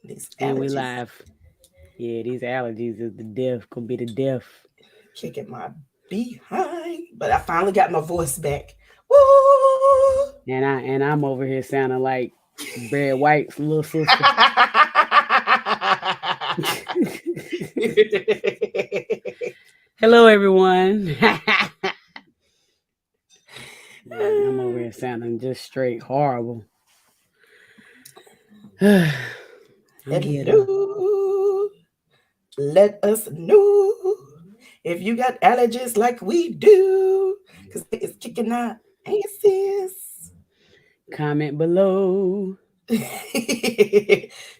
These And we allergies live. Yeah, these allergies is the death. Could be the death. kicking my behind. But I finally got my voice back. Woo! And I'm over here sounding like Barry White's little sister. Hello, everyone. Yeah, I'm over here sounding just straight horrible. I'm here to. Hello. Let us know if you got allergies like we do. Because it's kicking our asses. Comment below.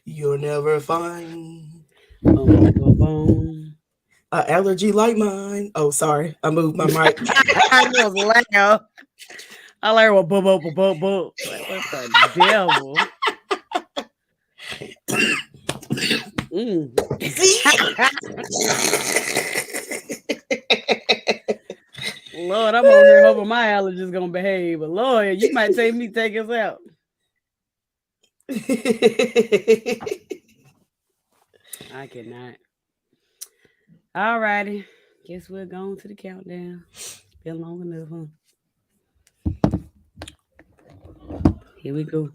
You'll never find Boom, boom, boom, boom. an allergy like mine. Oh, sorry. I moved my mic. I was loud. I learned what boom, boom, boom, boom, boom. Like, what the devil? Mm. Lord, I'm over here hoping my allergies gonna behave. But Lord, you might take us out. I cannot. All righty. Guess we're going to the countdown. It's been long enough, huh? Here we go.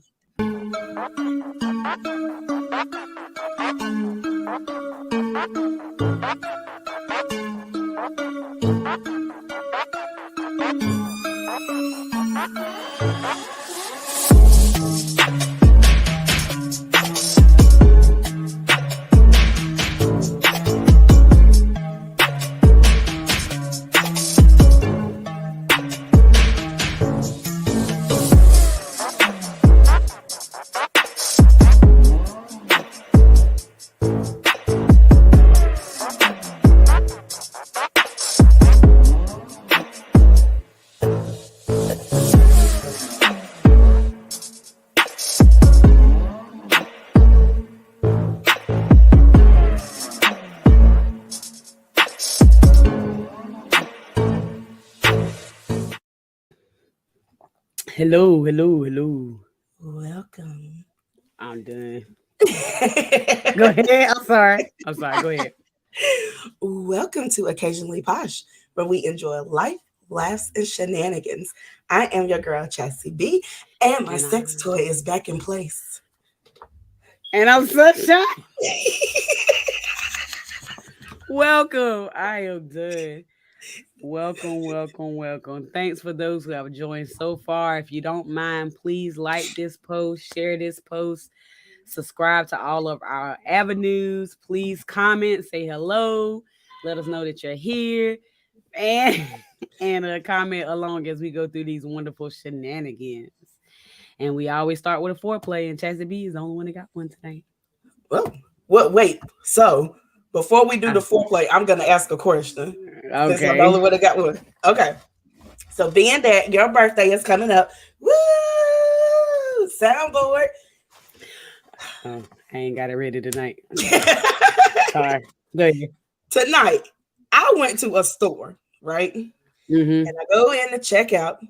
Hello, hello, hello. Welcome. I'm done. Go ahead. I'm sorry. Go ahead. Welcome to Occasionally Posh, where we enjoy life, laughs, and shenanigans. I am your girl, Chassie B, and my And sex toy is back in place. I'm Sunshine. Welcome. I am done. Welcome, welcome, welcome. Thanks for those who have joined so far. If you don't mind, please like this post, share this post, subscribe to all of our avenues. Please comment, say hello, let us know that you're here, and comment along as we go through these wonderful shenanigans. And we always start with a foreplay, and Chassie B is the only one that got one tonight. Well, wait. So before we do the foreplay, I'm gonna ask a question. Okay. Since I'm the only one that got one. Okay. So being that your birthday is coming up, woo! Soundboard. Oh, I ain't got it ready tonight. Sorry. Go ahead. Tonight, I went to a store, right? Mm-hmm. And I go in to check out,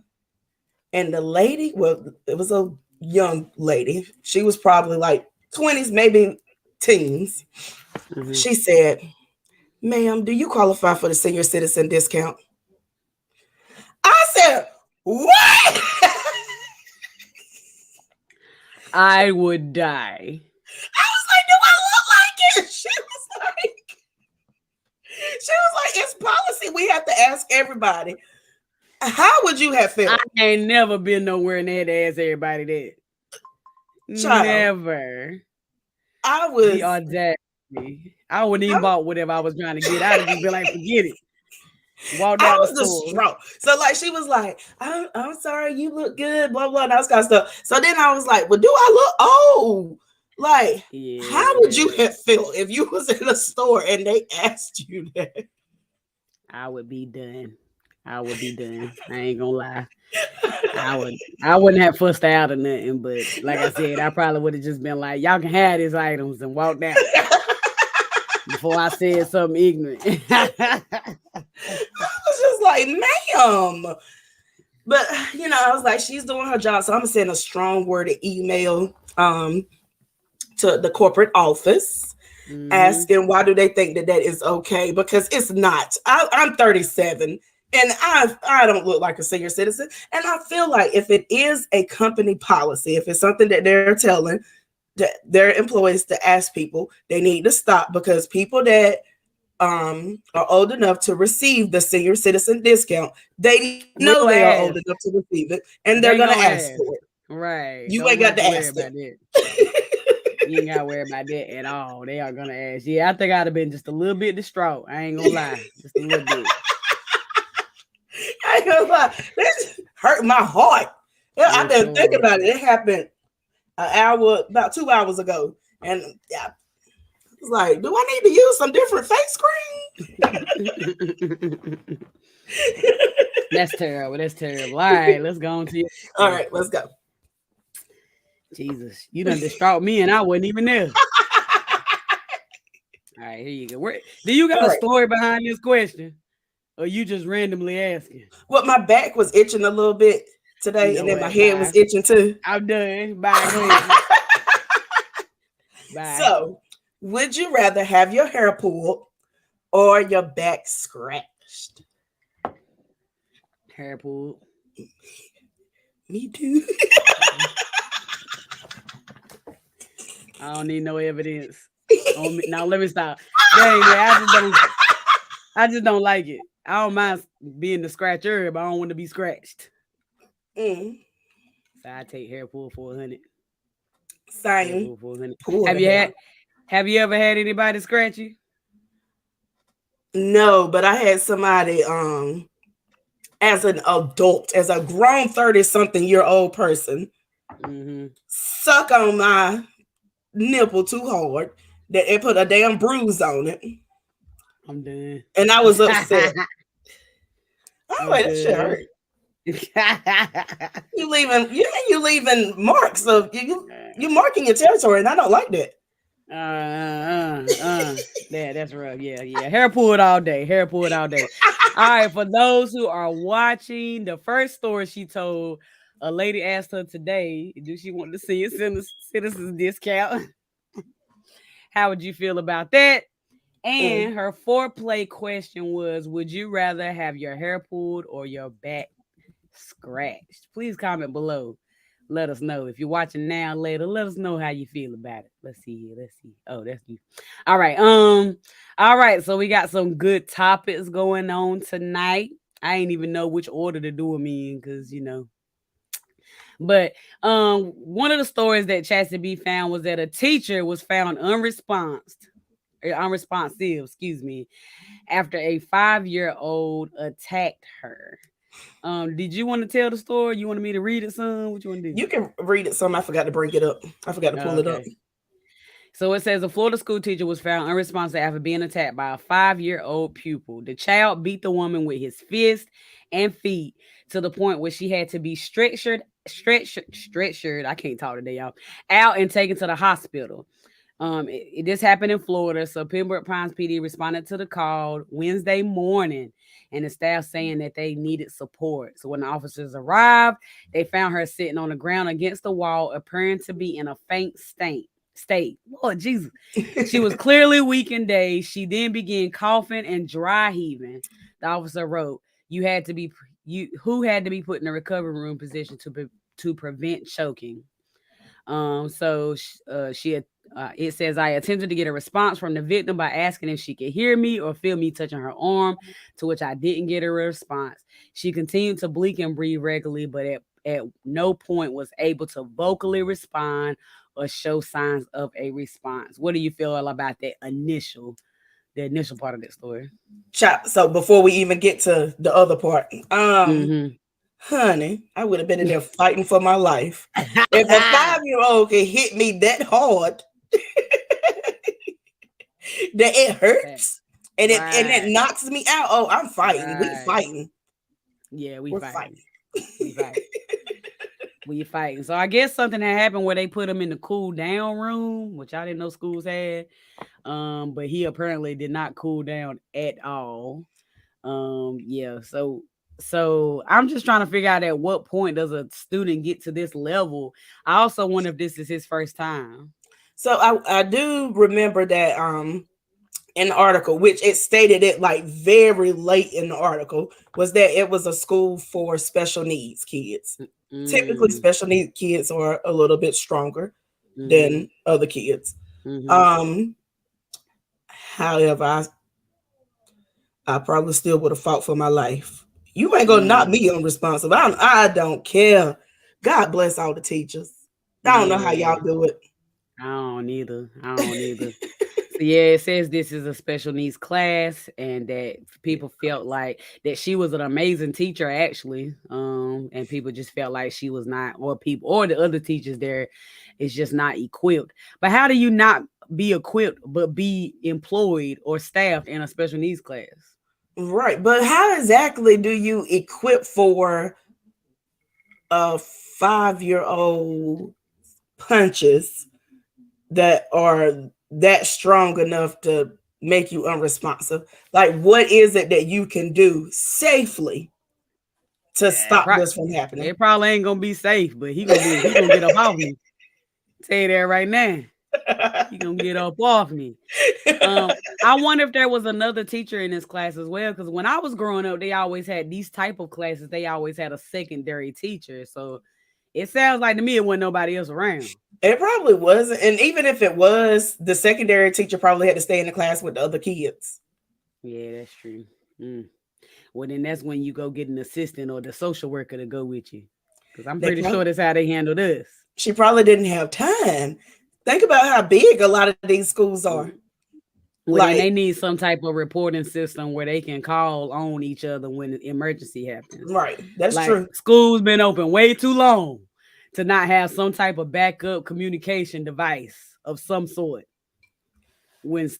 and the lady, well, it was a young lady. She was probably like 20s, maybe teens. Mm-hmm. She said, "Ma'am, do you qualify for the senior citizen discount?" I said, "What?" I would die. I was like, "Do I look like it?" She was like, "It's policy. We have to ask everybody." How would you have felt? I ain't never been nowhere and they had to ask everybody that. Child, never. I was the audacity. I wouldn't even bought whatever I was trying to get. I'd just be like, forget it. Walk down the store. So like she was like, I'm sorry, you look good, blah blah, and that kind of stuff. So then I was like, well, do I look old? Like, yeah. How would you have felt if you was in a store and they asked you that? I would be done. I ain't gonna lie. I wouldn't have fussed out or nothing, but like I said, I probably would have just been like, y'all can have these items and walked out. Before I said something ignorant. I was just like, ma'am. But I was like, she's doing her job. So I'm gonna send a strong worded email to to the corporate office, asking why do they think that that is okay, because it's not. I'm 37 and I don't look like a senior citizen, and I feel like if it is a company policy, if it's something that they're telling their employees to ask people, they need to stop, because people that are old enough to receive the senior citizen discount, they know they are old enough to receive it, and they're gonna ask for it. Right. You ain't got to ask about that. You ain't gotta worry about that at all. They are gonna ask. Yeah, I think I'd have been just a little bit distraught. I ain't gonna lie. Just a little bit. I ain't gonna lie. This hurt my heart. Yeah, I didn't think about it. It happened about 2 hours ago. And yeah, it's like, do I need to use some different face cream? That's terrible. That's terrible. All right, let's go on to you. All right, let's go. Jesus, you done distraught me and I wasn't even there. All right, here you go. Do you got a story behind this question? Or you just randomly asking? Well, my back was itching a little bit today, and then my head was itching too. I'm done. Bye. Bye. So, would you rather have your hair pulled or your back scratched? Hair pulled. Me too. I don't need no evidence. Now let me stop. Dang, man, I just don't like it. I don't mind being the scratcher, but I don't want to be scratched. So I take hair pull for 100. Same. Have you ever had anybody scratch you? No, but I had somebody as an adult, as a grown 30-something-year-old person, suck on my nipple too hard that it put a damn bruise on it. I'm done. And I was upset. Oh, wait, that shit hurt. You leaving marks of you marking your territory, and I don't like that. Yeah, that's rough. Yeah. Hair pulled all day. All right, for those who are watching, the first story she told, a lady asked her today, do she want to see a citizen's discount? How would you feel about that? And her foreplay question was, would you rather have your hair pulled or your back scratched? Please comment below. Let us know. If you're watching now, later, let us know how you feel about it. Let's see. Oh, that's you. All right. All right. So we got some good topics going on tonight. I ain't even know which order to do them in, because But one of the stories that Chastity found was that a teacher was found unresponsive, after a 5-year-old attacked her. Did you want to tell the story? You wanted me to read it, son? What you want to do? You can read it, some. I forgot to bring it up. I forgot to pull it up. So it says a Florida school teacher was found unresponsive after being attacked by a 5-year-old pupil. The child beat the woman with his fist and feet to the point where she had to be stretchered. I can't talk today, y'all. Out and taken to the hospital. This happened in Florida. So Pembroke Pines PD responded to the call Wednesday morning, and the staff saying that they needed support. So when the officers arrived, they found her sitting on the ground against the wall, appearing to be in a faint state. Lord Jesus. She was clearly weak and dazed. She then began coughing and dry heaving. The officer wrote, who had to be put in a recovery room position to prevent choking. It says, I attempted to get a response from the victim by asking if she could hear me or feel me touching her arm, to which I didn't get a response. She continued to blink and breathe regularly, but at no point was able to vocally respond or show signs of a response. What do you feel about that initial part of that story? So before we even get to the other part, honey, I would have been in there fighting for my life. If a 5-year-old can hit me that hard that it hurts and it knocks me out, oh, I'm fighting. Right. We fighting. Yeah, we're fighting. We fighting. So I guess something had happened where they put him in the cool down room, which I didn't know schools had. But he apparently did not cool down at all. Yeah. So I'm just trying to figure out at what point does a student get to this level. I also wonder if this is his first time. So I do remember that in the article, which it stated it like very late in the article, was that it was a school for special needs kids. Typically, Mm, special needs kids are a little bit stronger mm-hmm, than other kids. mm-hmm. Um, However, I probably still would have fought for my life. You ain't gonna knock Mm, me unresponsible. I don't care. God bless all the teachers. I don't know how yeah, y'all do it. I don't either. I don't either. So yeah, it says this is a special needs class, and that people felt like that she was an amazing teacher, actually. And people just felt like she was not, or people, or the other teachers there is just not equipped. But how do you not be equipped but be employed or staffed in a special needs class? Right, but how exactly do you equip for a 5-year-old punches that are that strong enough to make you unresponsive? Like, what is it that you can do safely to Yeah, stop this from happening? it probably ain't gonna be safe, but he gonna get up off me. Tell you that right now. He gonna get up off me. I wonder if there was another teacher in this class as well. Because when I was growing up, they always had these type of classes. They always had a secondary teacher. So it sounds like to me it wasn't nobody else around. It probably wasn't. And even if it was, the secondary teacher probably had to stay in the class with the other kids. Yeah, that's true. Mm. Well, then that's when you go get an assistant or the social worker to go with you. Because I'm They pretty sure probably, that's how they handle this. she probably didn't have time. Think about how big a lot of these schools are. Mm. Well, then Like, they need some type of reporting system where they can call on each other when an emergency happens. right. That's Like true. school's been open way too long to not have some type of backup communication device of some sort when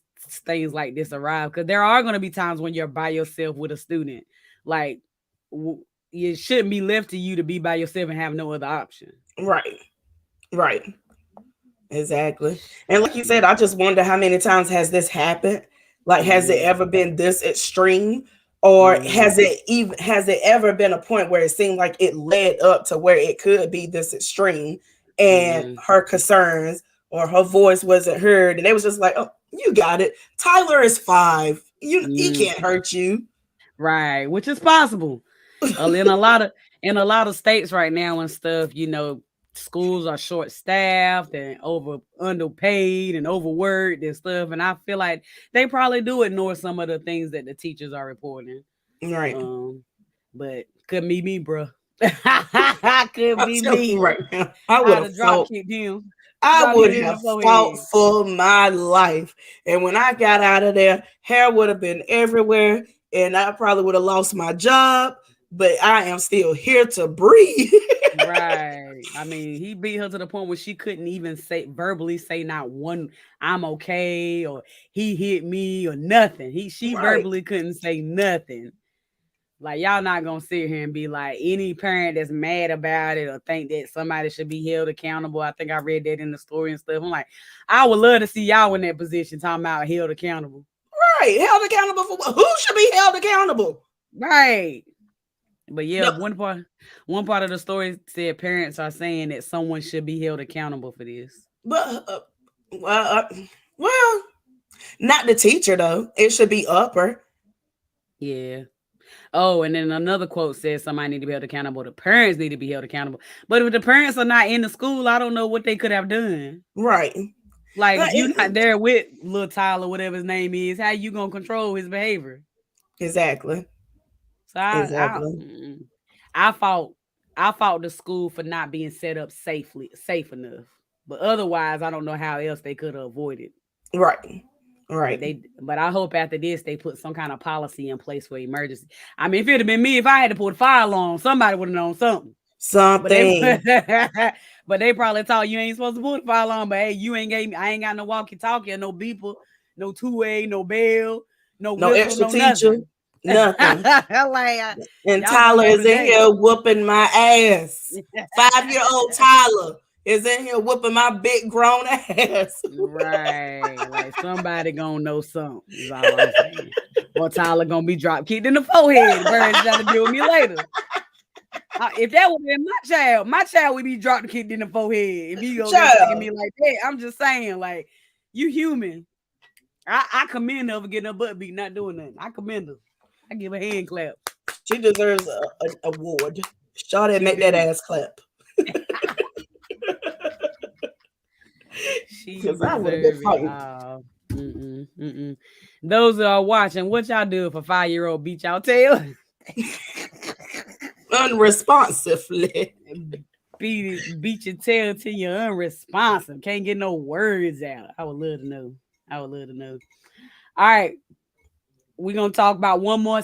things like this arrive. Because there are going to be times when you're by yourself with a student. Like it shouldn't be left to you to be by yourself and have no other option. Right. Right. Exactly. And like you said, I just wonder how many times has this happened? Like, has it Mm-hmm. ever been this extreme? Or Mm-hmm. has it ever been a point where it seemed like it led up to where it could be this extreme and Mm-hmm. her concerns or her voice wasn't heard and it was just like, oh, you got it. Tyler is 5. He Mm-hmm. can't hurt you. Right, which is possible. In a lot of states right now and stuff, schools are short staffed and underpaid and overworked and stuff. And I feel like they probably do ignore some of the things that the teachers are reporting. Right. But could be me, bro. Could be me. Right now, I would I'd have have drop fought. kicked him. I Drop would him in the have fought forehead. for my life. And when I got out of there, hair would have been everywhere. And I probably would have lost my job. But I am still here to breathe. Right. I mean, he beat her to the point where she couldn't even verbally say not one "I'm okay" or "he hit me" or nothing. She Right. verbally couldn't say nothing. Like y'all not gonna sit here and be like any parent that's mad about it or think that somebody should be held accountable. I think I read that in the story and stuff. I'm like, I would love to see y'all in that position talking about held accountable. Right. Held accountable for what? Who should be held accountable? Right. But yeah, No, one part of the story said parents are saying that someone should be held accountable for this. but well, not the teacher though. It should be upper. Yeah. Oh, and then another quote says somebody need to be held accountable. The parents need to be held accountable. But if the parents are not in the school, I don't know what they could have done. Right. Like But if you're not there with little Tyler, whatever his name is, how you gonna control his behavior? exactly. So Exactly. I fought the school for not being set up safe enough. But otherwise, I don't know how else they could have avoided. Right. Right. But I hope after this they put some kind of policy in place for emergency. I mean, if it'd have been me, if I had to put a fire alarm, somebody would have known something. Something. But they probably thought you ain't supposed to put a fire alarm. But hey, you ain't gave me. I ain't got no walkie-talkie, no beeper, no two-way, no bell, no whistle, extra no teacher. nothing. Nothing. And Tyler is in here whooping my ass. 5-year-old Tyler is in here whooping my big grown ass. Right. Like somebody gonna know something. Is all I'm saying. Or Tyler gonna be drop kicked in the forehead. Birds got to deal with me later. If that would be my child would be dropped the kick in the forehead. If he go at me like that, I'm just saying, like, you human. I commend her for getting her butt beat, not doing nothing. I commend her. I give her a hand clap. She deserves an award. Shawty make that ass clap. Because I would have been fighting. Those that are watching, what y'all do if a 5-year-old beat y'all tail? Unresponsively. Beat your tail till you're unresponsive. Can't get no words out. I would love to know. All right. We're going to talk about one more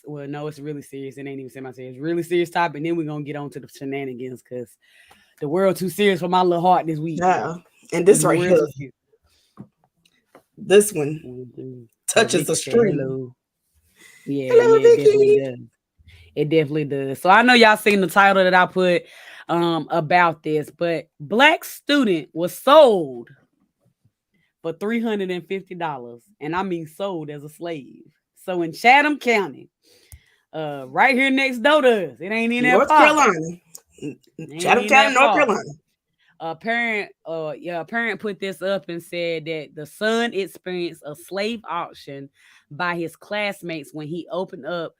well, no, it's really serious. It ain't even semi-serious. Really serious topic. And then we're going to get on to the shenanigans because the world too serious for my little heart this week. Yeah. And this right here. This one touches the string. Yeah, hello, Vicky. It definitely does. So I know y'all seen the title that I put about this, but Black student was sold for $350, and I mean sold as a slave. So in Chatham County, right here next door to us, it ain't in North Carolina. Chatham County, North Carolina. A parent put this up and said that the son experienced a slave auction by his classmates when he opened up.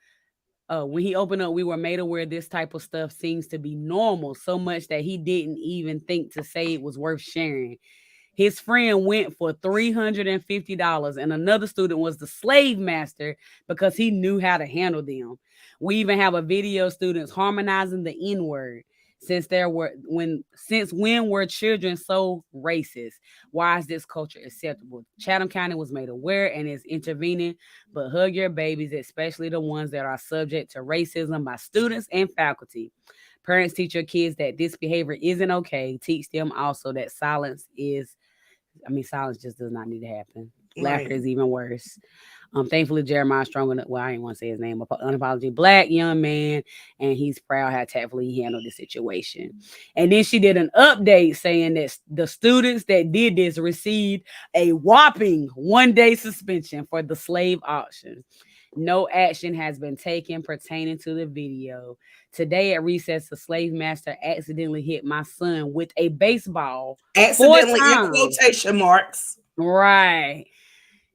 We were made aware this type of stuff seems to be normal, so much that he didn't even think to say it was worth sharing. His friend went for $350, and another student was the slave master because he knew how to handle them. We even have a video of students harmonizing the N-word. Since when were children so racist? Why is this culture acceptable? Chatham County was made aware and is intervening, but hug your babies, especially the ones that are subject to racism by students and faculty. Parents, teach your kids that this behavior isn't okay. Teach them also that silence just does not need to happen. Laughter is even worse. Thankfully, Jeremiah Strong, I didn't want to say his name, unapologetic Black young man, and he's proud how tactfully he handled the situation. And then she did an update saying that the students that did this received a whopping 1-day suspension for the slave auction. No action has been taken pertaining to the video. Today at recess, the slave master accidentally hit my son with a baseball. Accidentally, in quotation marks. Right.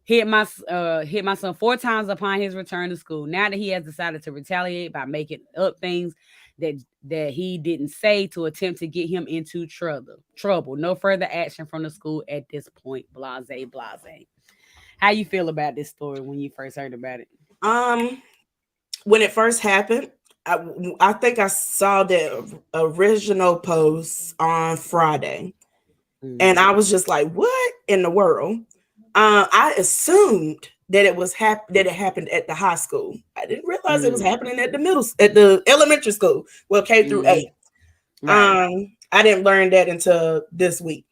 Hit my son 4 times upon his return to school. Now that he has decided to retaliate by making up things that he didn't say to attempt to get him into trouble. No further action from the school at this point. Blase. How you feel about this story when you first heard about it? When it first happened, I think I saw the original post on Friday, and I was just like, "What in the world?" I assumed that it happened at the high school. I didn't realize it was happening at the elementary school. Well, K through 8. Right. I didn't learn that until this week.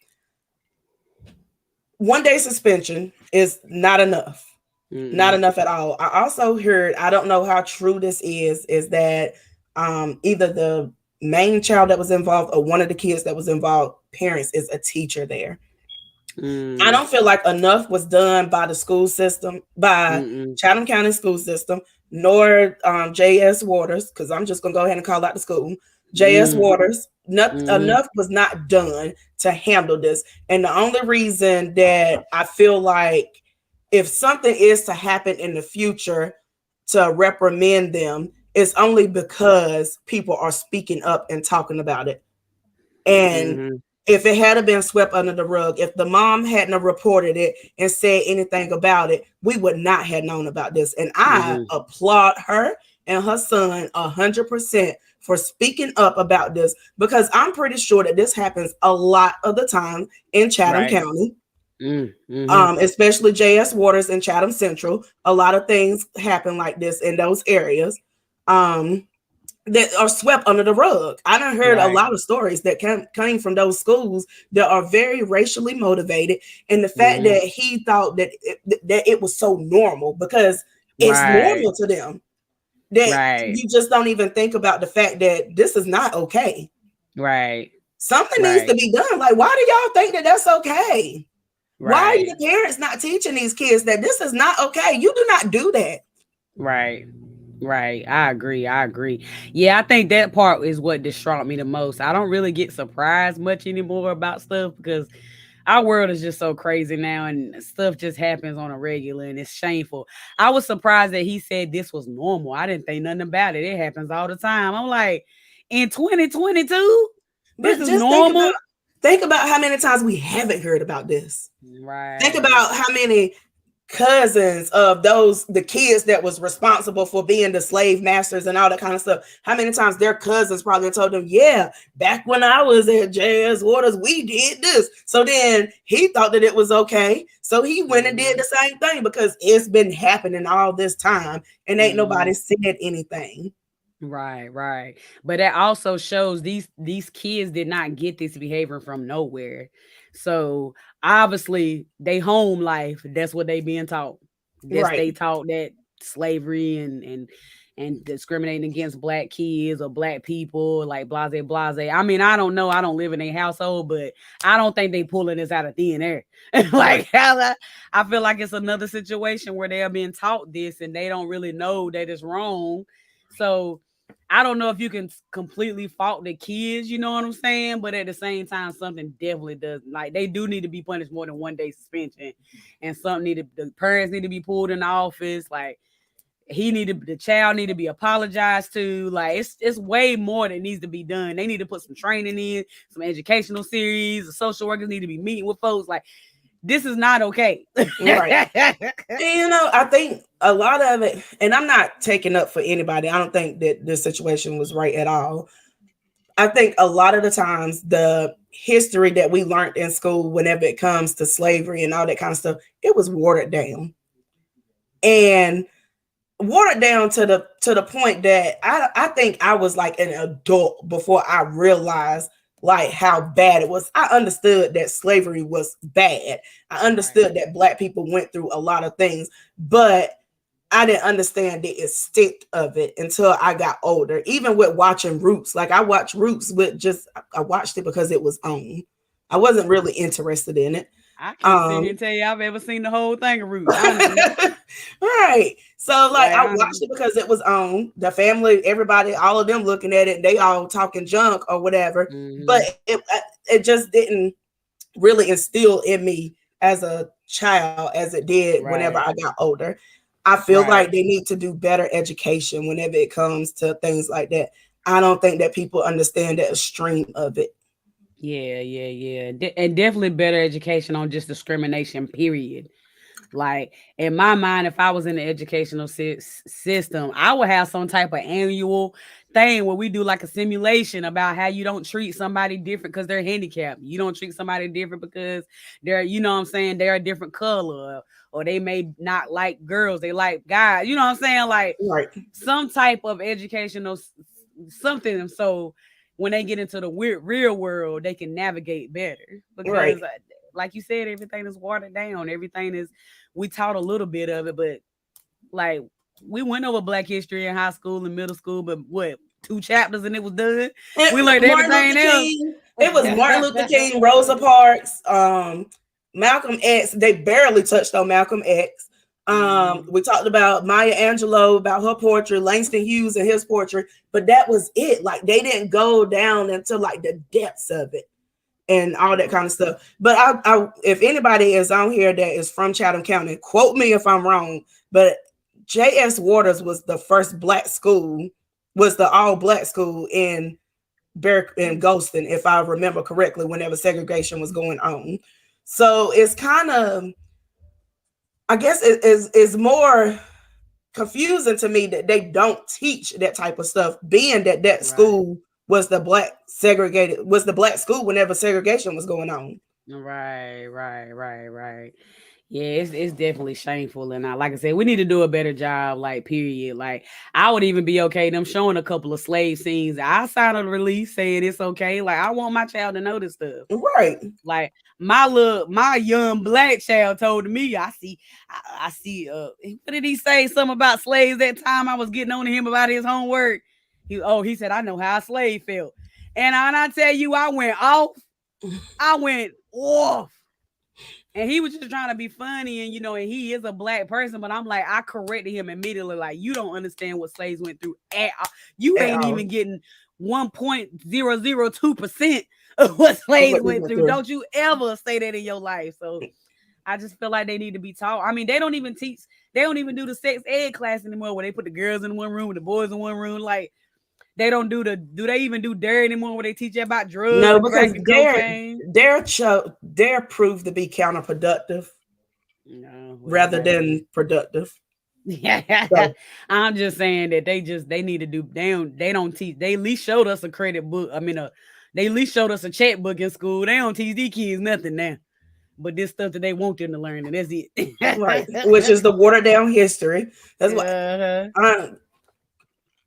1-day suspension is not enough. Not enough at all. I also heard, I don't know how true this is that either the main child that was involved or one of the kids that was involved, parents, is a teacher there. I don't feel like enough was done by the school system, by Chatham County school system, nor J.S. Waters, because I'm just going to go ahead and call out the school. J.S. Waters, enough was not done to handle this. And the only reason that I feel like if something is to happen in the future to reprimand them, it's only because people are speaking up and talking about it. And if it had been swept under the rug, if the mom hadn't reported it and said anything about it, we would not have known about this. And I applaud her and her son 100% for speaking up about this, because I'm pretty sure that this happens a lot of the time in Chatham County. Especially J.S. Waters and Chatham Central. A lot of things happen like this in those areas that are swept under the rug. I done heard a lot of stories that came from those schools that are very racially motivated, and the fact that he thought that it was so normal, because it's normal to them, that you just don't even think about the fact that this is not okay. Something needs to be done. Like, why do y'all think that that's okay? Why are the parents not teaching these kids that this is not okay? You do not do that. Right. I agree. I agree. Yeah, I think that part is what distraught me the most. I don't really get surprised much anymore about stuff because our world is just so crazy now and stuff just happens on a regular and it's shameful. I was surprised that he said this was normal. I didn't think nothing about it. It happens all the time. I'm like, in 2022, this But is just normal. think about how many times we haven't heard about this. Think Right. about how many cousins of the kids that was responsible for being the slave masters and all that kind of stuff. How many times their cousins probably told them, yeah, back when I was at JS Waters, we did this. So then he thought that it was okay. So he went and did the same thing because it's been happening all this time and ain't nobody said anything. Right, right. But that also shows these kids did not get this behavior from nowhere. So obviously they home life, that's what they being taught. That's Right. they taught that slavery and discriminating against black kids or black people, like blase blase. I mean, I don't know. I don't live in a household, but I don't think they pulling this out of thin air. Like hella, I feel like it's another situation where they are being taught this and they don't really know that it's wrong. So I don't know if you can completely fault the kids, you know what I'm saying? But at the same time, something definitely does. Like they do need to be punished more than 1 day suspension, and the parents need to be pulled in the office. Like the child need to be apologized to. Like it's way more that needs to be done. They need to put some training in, some educational series. The social workers need to be meeting with folks. Like this is not okay. Right. And, I think a lot of it, and I'm not taking up for anybody. I don't think that this situation was right at all. I think a lot of the times the history that we learned in school, whenever it comes to slavery and all that kind of stuff, it was watered down. And watered down to the point that I think I was like an adult before I realized like how bad it was. I understood that slavery was bad. I Right. understood that black people went through a lot of things, but I didn't understand the extent of it until I got older. Even with watching Roots, like I watched Roots with I watched it because it was on. I wasn't really interested in it. I can't sit here Um and tell you I've ever seen the whole thing of Roots, honestly. right. So like Like I watched honestly. it because it was on. The family, everybody, all of them looking at it, they all talking junk or whatever. But Hmm. it just didn't really instill in me as a child as it did whenever Right. I got older. I feel like Right. they need to do better education whenever it comes to things like that. I don't think that people understand the extreme of it. Yeah, yeah, yeah. And definitely better education on just discrimination, period. Like in my mind, if I was in the educational system, I would have some type of annual thing where we do like a simulation about how you don't treat somebody different because they're handicapped. You don't treat somebody different because they're, you know what I'm saying, they're a different color or they may not like girls, they like guys. You know what I'm saying? Like Right. some type of educational something so when they get into the weird real world they can navigate better Right. because like you said everything is watered down, everything is we taught a little bit of it, but like we went over black history in high school and middle school, but what, 2 chapters and it was done. We And learned Martin everything Luther else. King. It was Martin Luther King, Rosa Parks, Malcolm X. They barely touched on Malcolm X. Mhm. We talked about Maya Angelou, about her portrait, Langston Hughes and his portrait, but that was it. Like they didn't go down into like the depths of it and all that kind of stuff. But if anybody is on here that is from Chatham County, quote me if I'm wrong, but J.S. Waters was the first black school, was the all black school in Golston, if I remember correctly, whenever segregation was going on. So it's kind of, I guess, it is more confusing to me that they don't teach that type of stuff, being that that Right. school was the black school whenever segregation was going on. Right, right, right, right. Yeah, it's definitely shameful, and like I said, we need to do a better job. Like, period. Like, I would even be okay them showing a couple of slave scenes. I signed a release saying it's okay. Like, I want my child to know this stuff. Right. Like my young black child told me, I see. What did he say? Something about slaves that time. I was getting on to him about his homework. He said I know how a slave felt, and I tell you, I went off. I went off. And he was just trying to be funny, and and he is a black person, but I'm like, I corrected him immediately, like, you don't understand what slaves went through at all. You At ain't all. even getting 1.002% of what slaves went through. Don't you ever say that in your life. So I just feel like they need to be taught. I mean, they don't even do the sex ed class anymore where they put the girls in one room with the boys in one room. Like, they don't do they even do DARE anymore where they teach you about drugs? No, because DARE proved to be counterproductive rather than productive. Yeah, so, I'm just saying that they need to do. They don't teach. They at least showed us a credit book. I mean, they at least showed us a checkbook in school. They don't teach these kids nothing now. But this stuff that they want them to learn, and that's it. Right, which is the watered down history. That's what I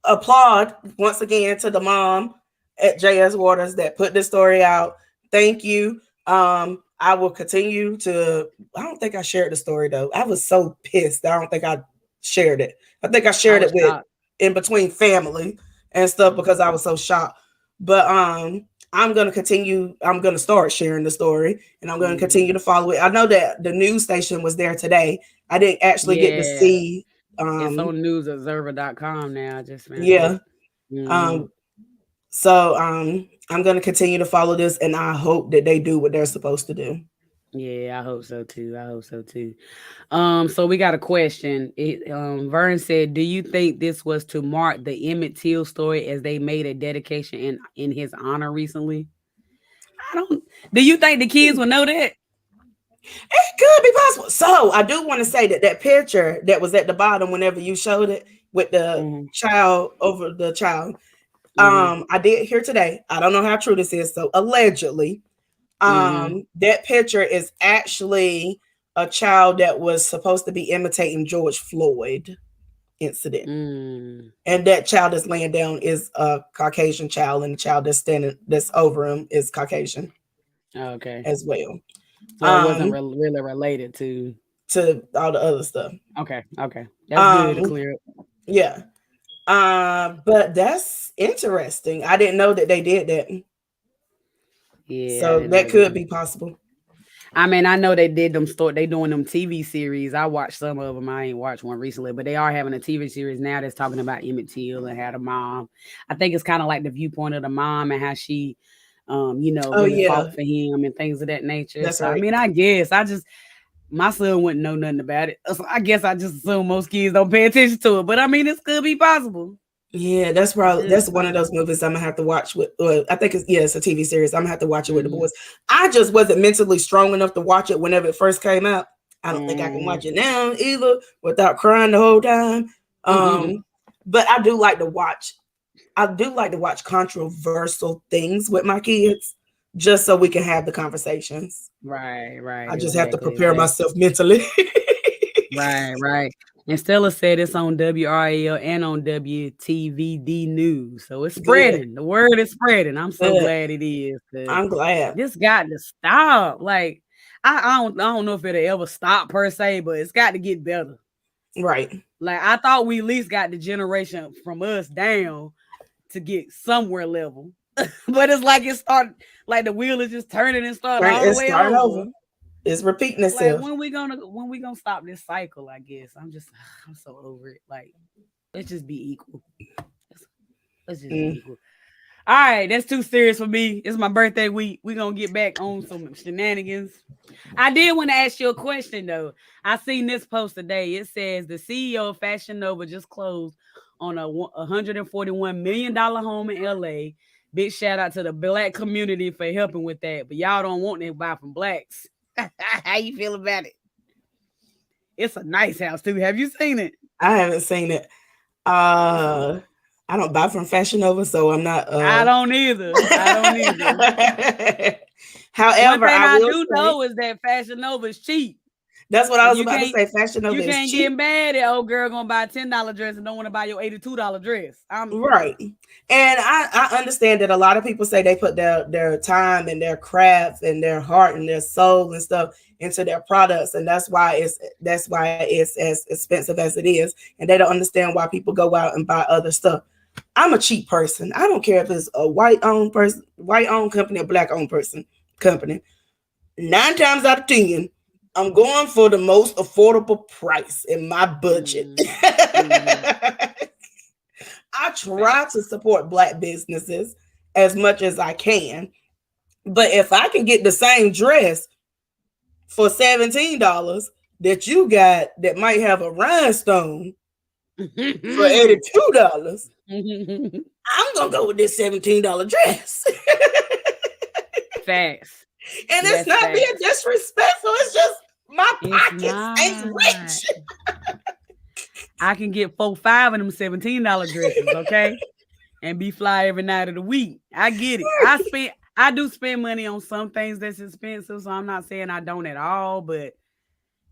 applaud once again to the mom at JS Waters that put this story out. Thank you. I will continue to. I don't think I shared the story though. I was so pissed. I don't think I shared it. I think I shared it with in between family and stuff because I was so shocked. But I'm going to continue. I'm going to start sharing the story, and I'm going to continue to follow it. I know that the news station was there today. I didn't actually get to see. It's on newsobserver.com now. I just found it. So I'm going to continue to follow this, and I hope that they do what they're supposed to do. Yeah, I hope so too. So we got a question. Vern said, do you think this was to mark the Emmett Till story as they made a dedication in his honor recently? Do you think the kids will know that? It could be possible. So I do want to say that picture that was at the bottom whenever you showed it with the child over the child. I did hear today. I don't know how true this is. So allegedly, that picture is actually a child that was supposed to be imitating George Floyd incident. And that child that's laying down is a Caucasian child, and the child that's over him is Caucasian. Okay. As well. So it wasn't really related to all the other stuff. Okay. That's good to clear up. Yeah. But that's interesting. I didn't know that they did that. Yeah. So that could be possible. I mean, I know they did they doing them TV series. I watched some of them. I ain't watched one recently, but they are having a TV series now that's talking about Emmett Till and how the mom. I think it's kind of like the viewpoint of the mom and how she, really fought for him and things of that nature. That's right. I mean, I guess my son wouldn't know nothing about it. So I guess I just assume most kids don't pay attention to it. But I mean, it could be possible. Yeah, that's one of those movies I'm gonna have to watch with. I think it's a TV series. I'm gonna have to watch it with the boys. I just wasn't mentally strong enough to watch it whenever it first came out. I don't think I can watch it now either without crying the whole time. But I do like to watch. Controversial things with my kids, just so we can have the conversations. Right. I just have to prepare myself mentally. Right. And Stella said it's on WRAL and on WTVD News. So it's spreading. Good. The word is spreading. I'm so glad it is. I'm glad. This got to stop. Like, I don't know if it'll ever stop per se, but it's got to get better. Right. Like, I thought we at least got the generation from us down to get somewhere level. But it's like it started, like the wheel is just turning and starting all the way over. It's repeating itself. Like, when we gonna stop this cycle? I guess I'm so over it. Like, let's just be equal. Let's just be equal. All right, that's too serious for me. It's my birthday week. We're gonna get back on some shenanigans. I did want to ask you a question though. I seen this post today. It says the CEO of Fashion Nova just closed on a $141 million home in LA. Big shout out to the Black community for helping with that. But y'all don't want to buy from Blacks. How you feel about it? It's a nice house too. Have you seen it? I haven't seen it. I don't buy from Fashion Nova, so I'm not. I don't either. However, one thing I do know is that Fashion Nova is cheap. That's what I was about to say. Fashion Nova is cheap. You can't get mad at old girl gonna buy a $10 dress and don't want to buy your $82 dress. Right. And I understand that a lot of people say they put their time and their craft and their heart and their soul and stuff into their products, and that's why it's as expensive as it is. And they don't understand why people go out and buy other stuff. I'm a cheap person. I don't care if it's a white-owned company, or black-owned company. 9 times out of 10, I'm going for the most affordable price in my budget. I try to support Black businesses as much as I can. But if I can get the same dress for $17 that you got that might have a rhinestone for $82, I'm gonna go with this $17 dress. Facts. And it's not being disrespectful, it's just my pockets ain't rich. I can get 4-5 of them $17 dresses, okay? And be fly every night of the week. I get it. I do spend money on some things that's expensive, so I'm not saying I don't at all, but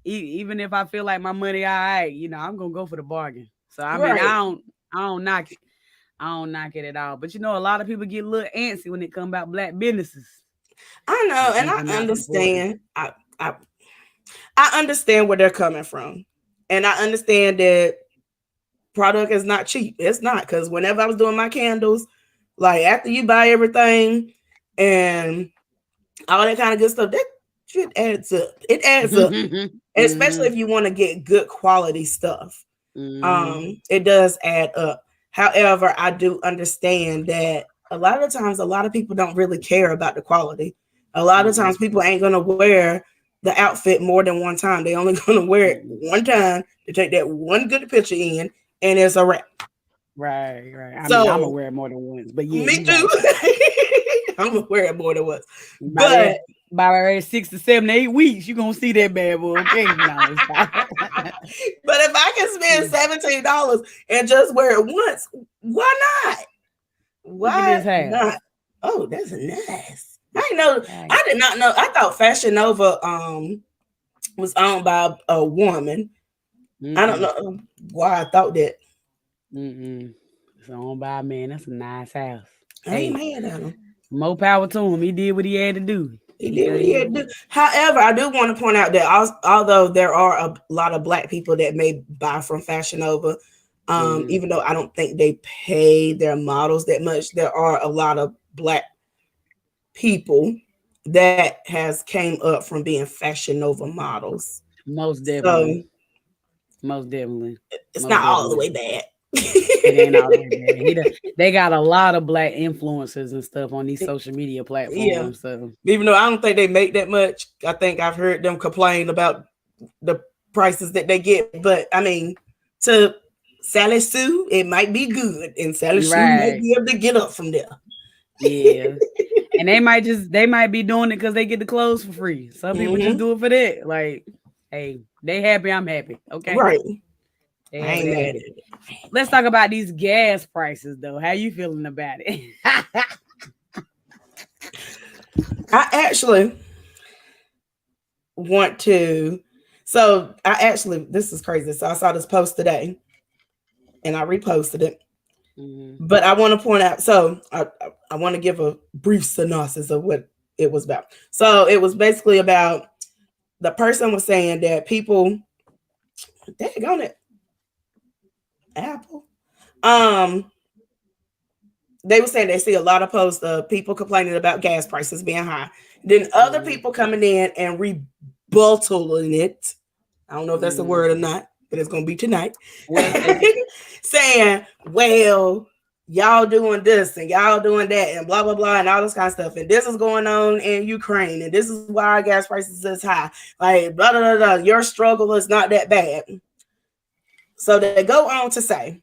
even if I feel like my money all right, I'm gonna go for the bargain. So I mean, I don't knock it. I don't knock it at all. But a lot of people get a little antsy when it comes about Black businesses. I know, and I understand. I understand where they're coming from. And I understand that product is not cheap. It's not, because whenever I was doing my candles, like after you buy everything and all that kind of good stuff, that shit adds up. It adds up. Especially if you want to get good quality stuff. It does add up. However, I do understand that a lot of times, a lot of people don't really care about the quality. A lot of times people ain't going to wear the outfit more than one time. They only going to wear it one time to take that one good picture in, and it's a wrap. Right. I mean, I'm going to wear it more than once, but yeah. Me too. I'm going to wear it more than once. But by 6 to 7 to 8 weeks, you're going to see that bad boy. Okay? But if I can spend $17 and just wear it once, why not? Why not? Oh, that's nice. I did not know. I thought Fashion Nova was owned by a woman. I don't know why I thought that. It's owned by a man. That's a nice house. I ain't mad at him. More power to him. He did what he had to do. He did what he had to do. However, I do want to point out that although there are a lot of Black people that may buy from Fashion Nova, even though I don't think they pay their models that much, there are a lot of Black people that has came up from being Fashion Nova models. Most definitely. It's not all the way bad. It ain't all the way bad. They got a lot of Black influencers and stuff on these social media platforms. Yeah. So even though I don't think they make that much, I think I've heard them complain about the prices that they get. But I mean, to Sally Sue, it might be good, and Sally Sue might be able to get up from there. Yeah. And they might be doing it because they get the clothes for free. Some people just do it for that. Like, hey, they happy, I'm happy. Okay. Right. I ain't mad at it. Let's talk about these gas prices though. How you feeling about it? I actually want to. So this is crazy. So I saw this post today and I reposted it. But I want to point out, so I want to give a brief synopsis of what it was about. So it was basically about, the person was saying that people, daggone it, Apple. They were saying they see a lot of posts of people complaining about gas prices being high. Then other people coming in and rebuttaling it. I don't know if that's a word or not, but it's going to be tonight. Saying, well, y'all doing this and y'all doing that and blah, blah, blah, and all this kind of stuff. And this is going on in Ukraine. And this is why our gas prices is high. Like, blah, blah, blah, blah. Your struggle is not that bad. So they go on to say,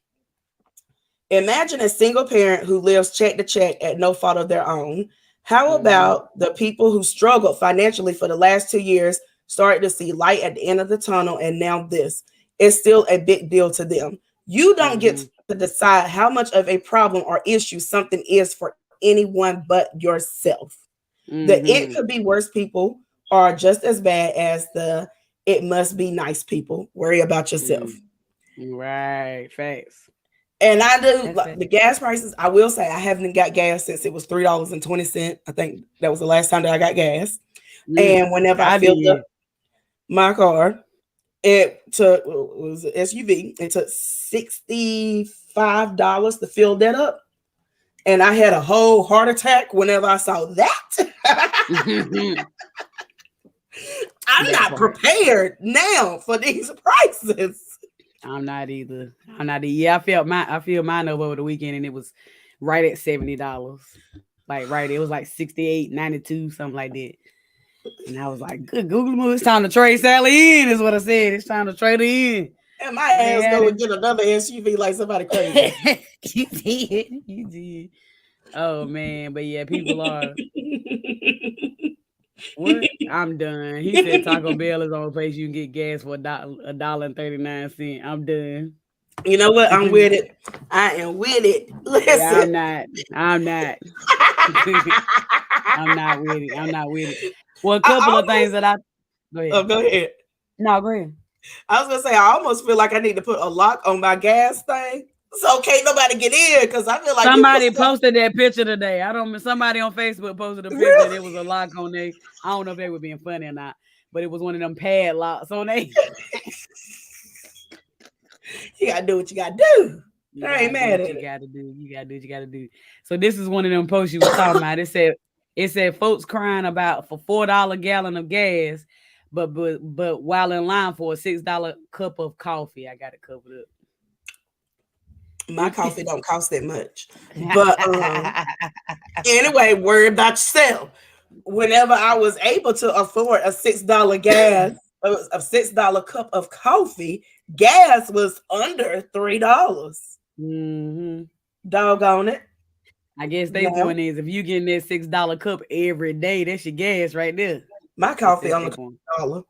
imagine a single parent who lives check to check at no fault of their own. How about the people who struggled financially for the last 2 years started to see light at the end of the tunnel, and now this is still a big deal to them? You don't get to decide how much of a problem or issue something is for anyone but yourself. The it could be worse people are just as bad as the it must be nice people. Worry about yourself. Right, facts. And I do like the gas prices. I will say I haven't got gas since it was $3.20. I think that was the last time that I got gas. And whenever I filled up my car, it was an SUV. It took $65 to fill that up. And I had a whole heart attack whenever I saw that. I'm not prepared now for these prices. I'm not either. Yeah, I feel mine over the weekend, and it was right at $70. Like right, it was like 68.92, something like that. And I was like, "Good Google move! It's time to trade Sally in." Is what I said. It's time to trade her in. And my ass go and get another SUV like somebody crazy. You did. Oh man, but yeah, people are. What? I'm done. He said Taco Bell is the only place you can get gas for $1.39. I'm done. You know what? I'm with it. I am with it. Listen. Yeah, I'm not. I'm not with it. Well, a couple of things that I go ahead. Oh, go ahead. No, go ahead. I was gonna say I almost feel like I need to put a lock on my gas thing. So can't nobody get in because I feel like somebody posted that picture today. Somebody on Facebook posted a picture. Really? There was a lock on there. I don't know if they were being funny or not, but it was one of them padlocks on there. You gotta do what you gotta do. I ain't mad at it. You gotta do what you gotta do. So this is one of them posts you were talking about. It said folks crying about for $4 gallon of gas, but while in line for a $6 cup of coffee. I got it covered up. My coffee don't cost that much. But anyway, worry about yourself. Whenever I was able to afford a $6 gas, a $6 cup of coffee, gas was under $3. Mm-hmm. Doggone it. I guess they point is if you getting that $6 cup every day, that's your gas right there. My coffee on $1.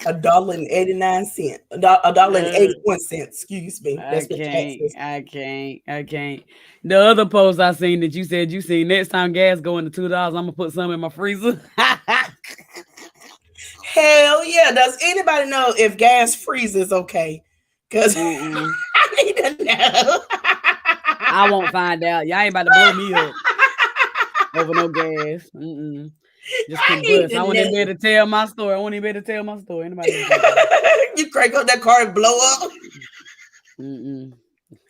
$1.89. $1.81. Excuse me. That's I can't. The other post I seen that you said you seen next time gas going to $2, I'm gonna put some in my freezer. Hell yeah. Does anybody know if gas freezes okay? Because I need to know. I won't find out. Y'all ain't about to blow me up over no gas. Just combust. I won't even be able to tell my story. Anybody you crank up that car and blow up?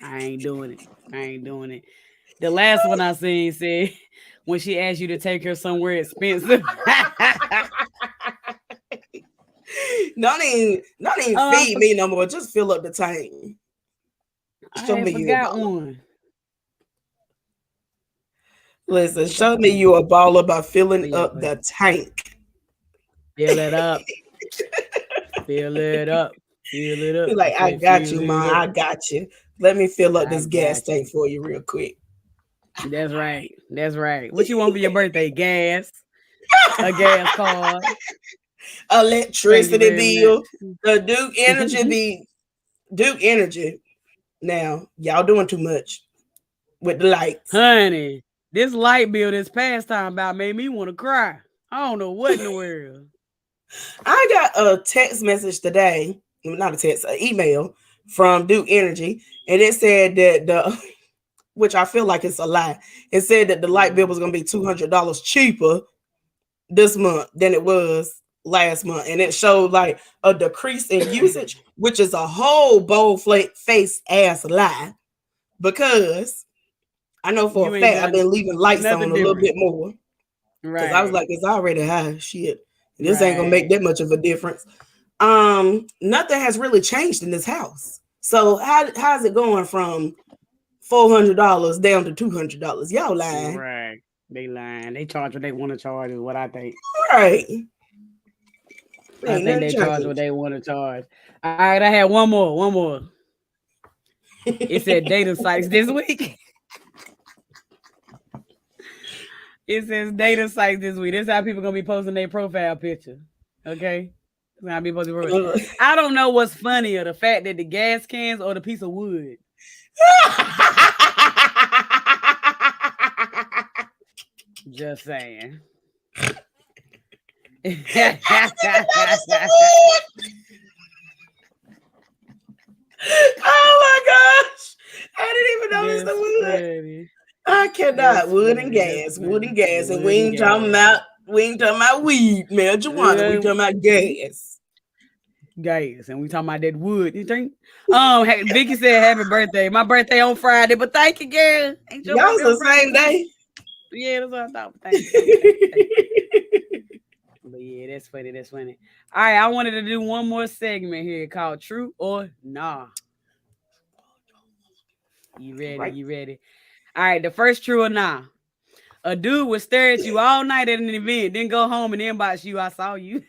I ain't doing it. The last one I seen said when she asked you to take her somewhere expensive. Not even feed me no more. Just fill up the tank. Show me you one. Listen, show me you a baller by filling up the tank. Fill it up. Fill it up. Like, I got you, Mom. I got you. Let me fill up this gas tank for you real quick. That's right. What you want for your birthday? Gas. A gas card. Electricity bill. The Duke Energy. Now, y'all doing too much with the lights. Honey, this light bill this past time about made me want to cry. I don't know what in the world. I got a text message today, not a text, an email from Duke Energy, and it said that which I feel like it's a lie. It said that the light bill was going to be $200 cheaper this month than it was last month, and it showed like a decrease in usage, which is a whole bold-faced ass lie, because I know for a fact I've been leaving lights on a little bit more, because I was like, it's already high. Shit, this ain't gonna make that much of a difference. Nothing has really changed in this house. So how's it going from $400 down to $200? Y'all lying. Right. They lying. They charge what they want to charge is what I think. Right. I think they charge what they want to charge. All right, I had one more. It said data sites this week. It says data sites this week. This is how people gonna be posting their profile picture. Okay. That's how people posting. I don't know what's funnier, the fact that the gas cans or the piece of wood. Just saying. Oh my gosh, I didn't even notice the wood. I cannot. Wood and gas, and we ain't talking about weed, marijuana. We talking about gas, and we talking about that wood. You think? Vicky said happy birthday. My birthday on Friday, but thank you, girl. Y'all's the same day. Yeah, that's what I thought. Thank you. Yeah, that's funny. That's funny. All right, I wanted to do one more segment here called True or Nah. You ready? Right. You ready? All right, the first true or nah. A dude would stare at you all night at an event, then go home and inbox you. I saw you.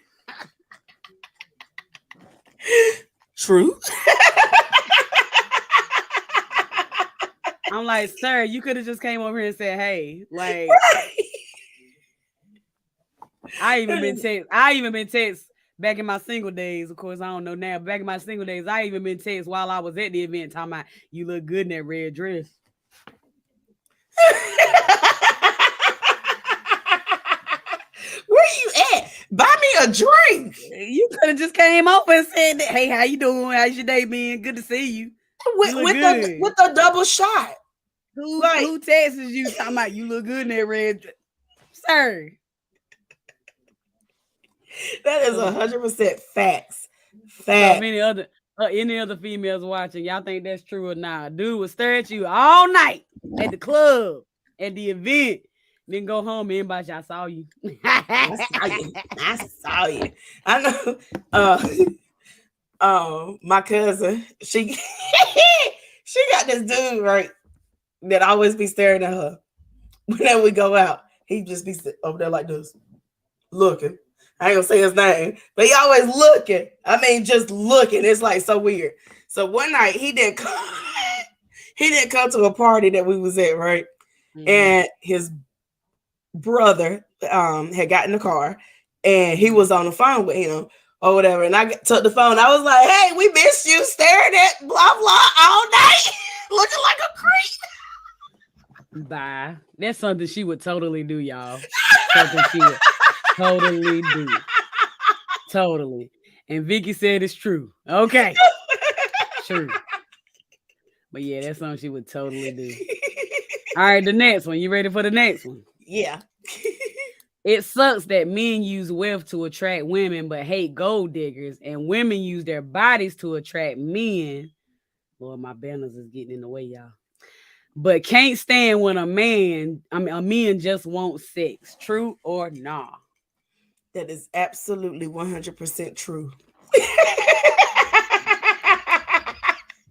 True. I'm like, sir, you could have just came over here and said, hey, like Right. I even been text back in my single days. Of course, I don't know now. Back in my single days, I even been text while I was at the event talking about you look good in that red dress. Where you at? Buy me a drink. You could have just came over and said, hey, how you doing? How's your day been? Good to see you. With, You look with good. the with the double shot. Who texts you talking about you look good in that red dress? Sir. That is 100% facts. So Facts. if any other females watching, y'all think that's true or not? Dude will stare at you all night at the club, at the event, then go home and inbox you. I saw you. I saw you. I know. My cousin, she got this dude right that always be staring at her. Whenever we go out, he just be over there like this, looking. I ain't gonna say his name, but he always looking. I mean, just looking. It's like so weird. So one night he didn't come. He didn't come to a party that we was at, right? Mm-hmm. And his brother had gotten in the car, and he was on the phone with him or whatever. And I took the phone. I was like, "Hey, we missed you staring at blah blah all night, looking like a creep." Bye. That's something she would totally do, y'all. Something she would totally do. Totally. And Vicky said it's true. Okay. True. But yeah, that's something she would totally do. All right, the next one. You ready for the next one? Yeah. It sucks that men use wealth to attract women, but hate gold diggers, and women use their bodies to attract men. Lord, my banners is getting in the way, y'all. But can't stand when a man just wants sex. True or nah? That is absolutely 100% true.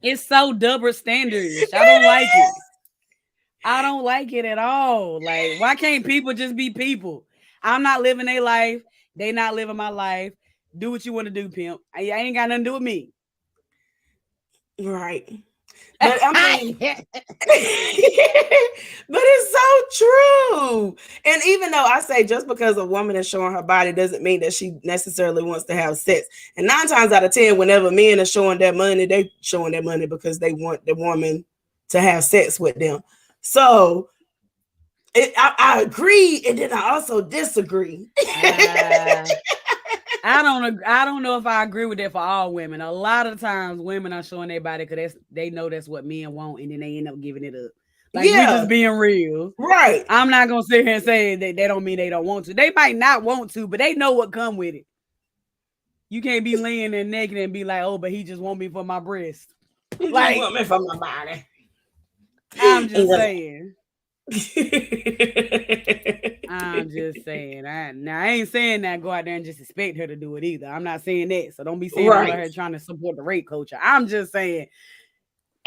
It's so double standardish. I don't like it. I don't like it at all. Like, why can't people just be people? I'm not living their life. They not living my life. Do what you want to do, pimp. I ain't got nothing to do with me. Right. But I mean, but it's so true. And even though I say just because a woman is showing her body doesn't mean that she necessarily wants to have sex. And 9 times out of 10, whenever men are showing their money, they showing their money because they want the woman to have sex with them. So I agree, and then I also disagree. I don't know if I agree with that for all women. A lot of times women are showing their body because they know that's what men want, and then they end up giving it up. Like, we're just being real. Right. I'm not going to sit here and say that they don't mean they don't want to. They might not want to, but they know what come with it. You can't be laying there naked and be like, oh, but he just want me for my breast. He just want me for my body. I'm just saying. I'm just saying. I ain't saying that go out there and just expect her to do it either. I'm not saying that. So don't be saying I'm out here trying to support the rape culture. I'm just saying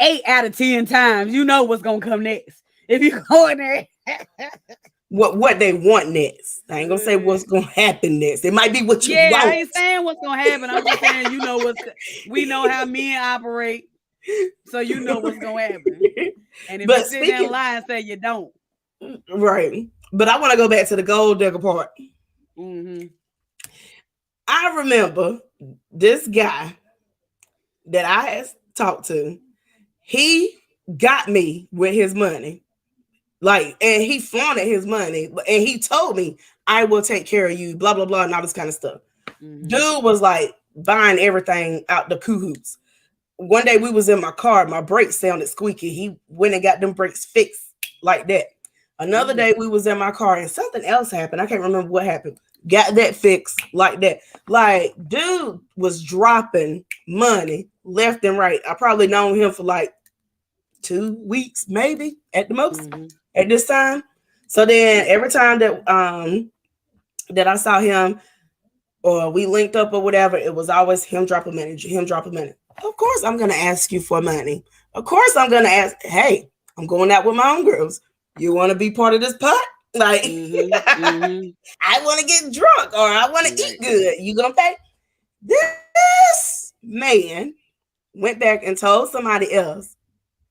8 out of 10 times, you know what's gonna come next. If you go in there. What they want next. I ain't gonna say what's gonna happen next. It might be what you want. I ain't saying what's gonna happen. I'm just saying, you know we know how men operate. So you know what's gonna happen. And if you sit there and lie and say you don't. Right. But I want to go back to the gold digger part. Mm-hmm. I remember this guy that I had talked to. He got me with his money. Like, and he flaunted his money. And he told me, I will take care of you, blah, blah, blah, and all this kind of stuff. Mm-hmm. Dude was like buying everything out the cahoots. One day we was in my car, my brakes sounded squeaky. He went and got them brakes fixed like that. Another day we was in my car and something else happened. I can't remember what happened. Got that fixed like that. Like, dude was dropping money left and right. I probably known him for like 2 weeks, maybe at the most at this time. So then every time that that I saw him or we linked up or whatever, it was always him dropping money, him dropping money. Of course, I'm gonna ask you for money. Of course, I'm gonna ask. Hey, I'm going out with my own girls. You want to be part of this pot? Like, I want to get drunk or I want to eat good. You gonna pay? This man went back and told somebody else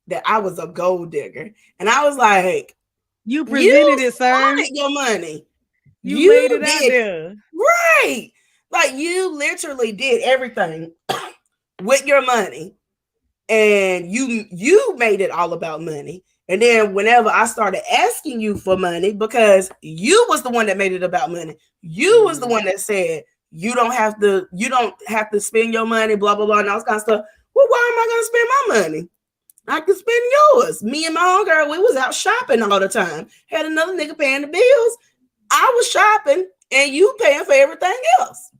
that I was a gold digger, and I was like, "You presented it, sir. Your money. You laid it out there, right? Like you literally did everything with your money, and you made it all about money." And then whenever I started asking you for money, because you was the one that made it about money, you was the one that said you don't have to spend your money, blah blah blah, and all this kind of stuff. Well, why am I gonna spend my money? I can spend yours. Me and my own girl, we was out shopping all the time. Had another nigga paying the bills. I was shopping, and you paying for everything else.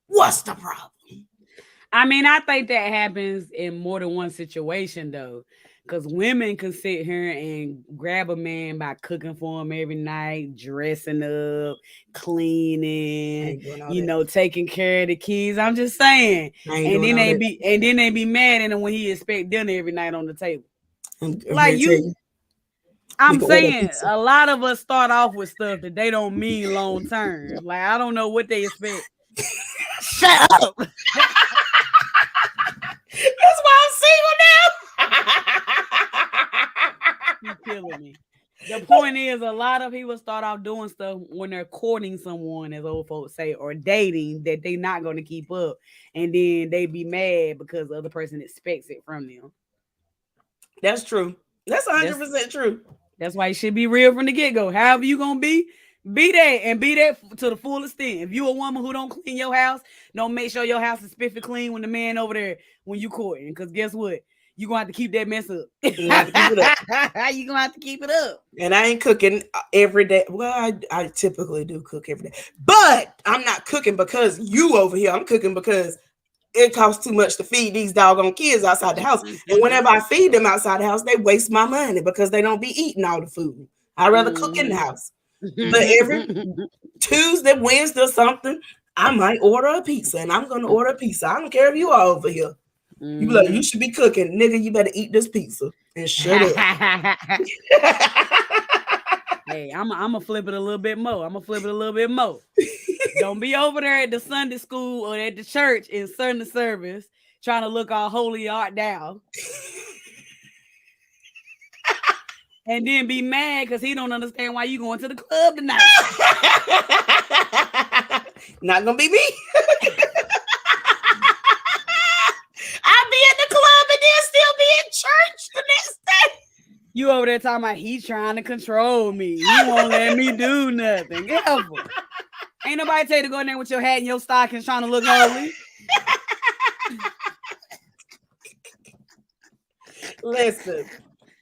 What's the problem? I mean, I think that happens in more than one situation, though. Because women can sit here and grab a man by cooking for him every night, dressing up, cleaning, taking care of the kids. I'm just saying. And then they be mad at him when he expect dinner every night on the table. Like you, I'm saying a lot of us start off with stuff that they don't mean long term. Like I don't know what they expect. Shut up. That's why I'm single now. You're killing me. The point is, a lot of people start off doing stuff when they're courting someone, as old folks say, or dating that they're not going to keep up, and then they be mad because the other person expects it from them. That's true. That's 100% true. That's why it should be real from the get-go. However you gonna be that, and be that to the full extent. If you a woman who don't clean your house, don't make sure your house is spiffy clean when the man over there when you courting, because guess what? You're going to have to keep that mess up. You're going to have to keep it up. And I ain't cooking every day. Well, I typically do cook every day. But I'm not cooking because you over here. I'm cooking because it costs too much to feed these doggone kids outside the house. And whenever I feed them outside the house, they waste my money because they don't be eating all the food. I'd rather cook in the house. But every Tuesday, Wednesday or something, I might order a pizza. And I'm going to order a pizza. I don't care if you are over here. You be like, you should be cooking, nigga. You better eat this pizza and shut up. Hey, I'm gonna flip it a little bit more. Don't be over there at the Sunday school or at the church in Sunday service trying to look all holy art down, and then be mad because he don't understand why you going to the club tonight. Not gonna be me. I'll be at the club and then still be in church the next day. You over there talking about he's trying to control me. He won't let me do nothing. Careful. Ain't nobody tell you to go in there with your hat and your stockings trying to look holy. Listen,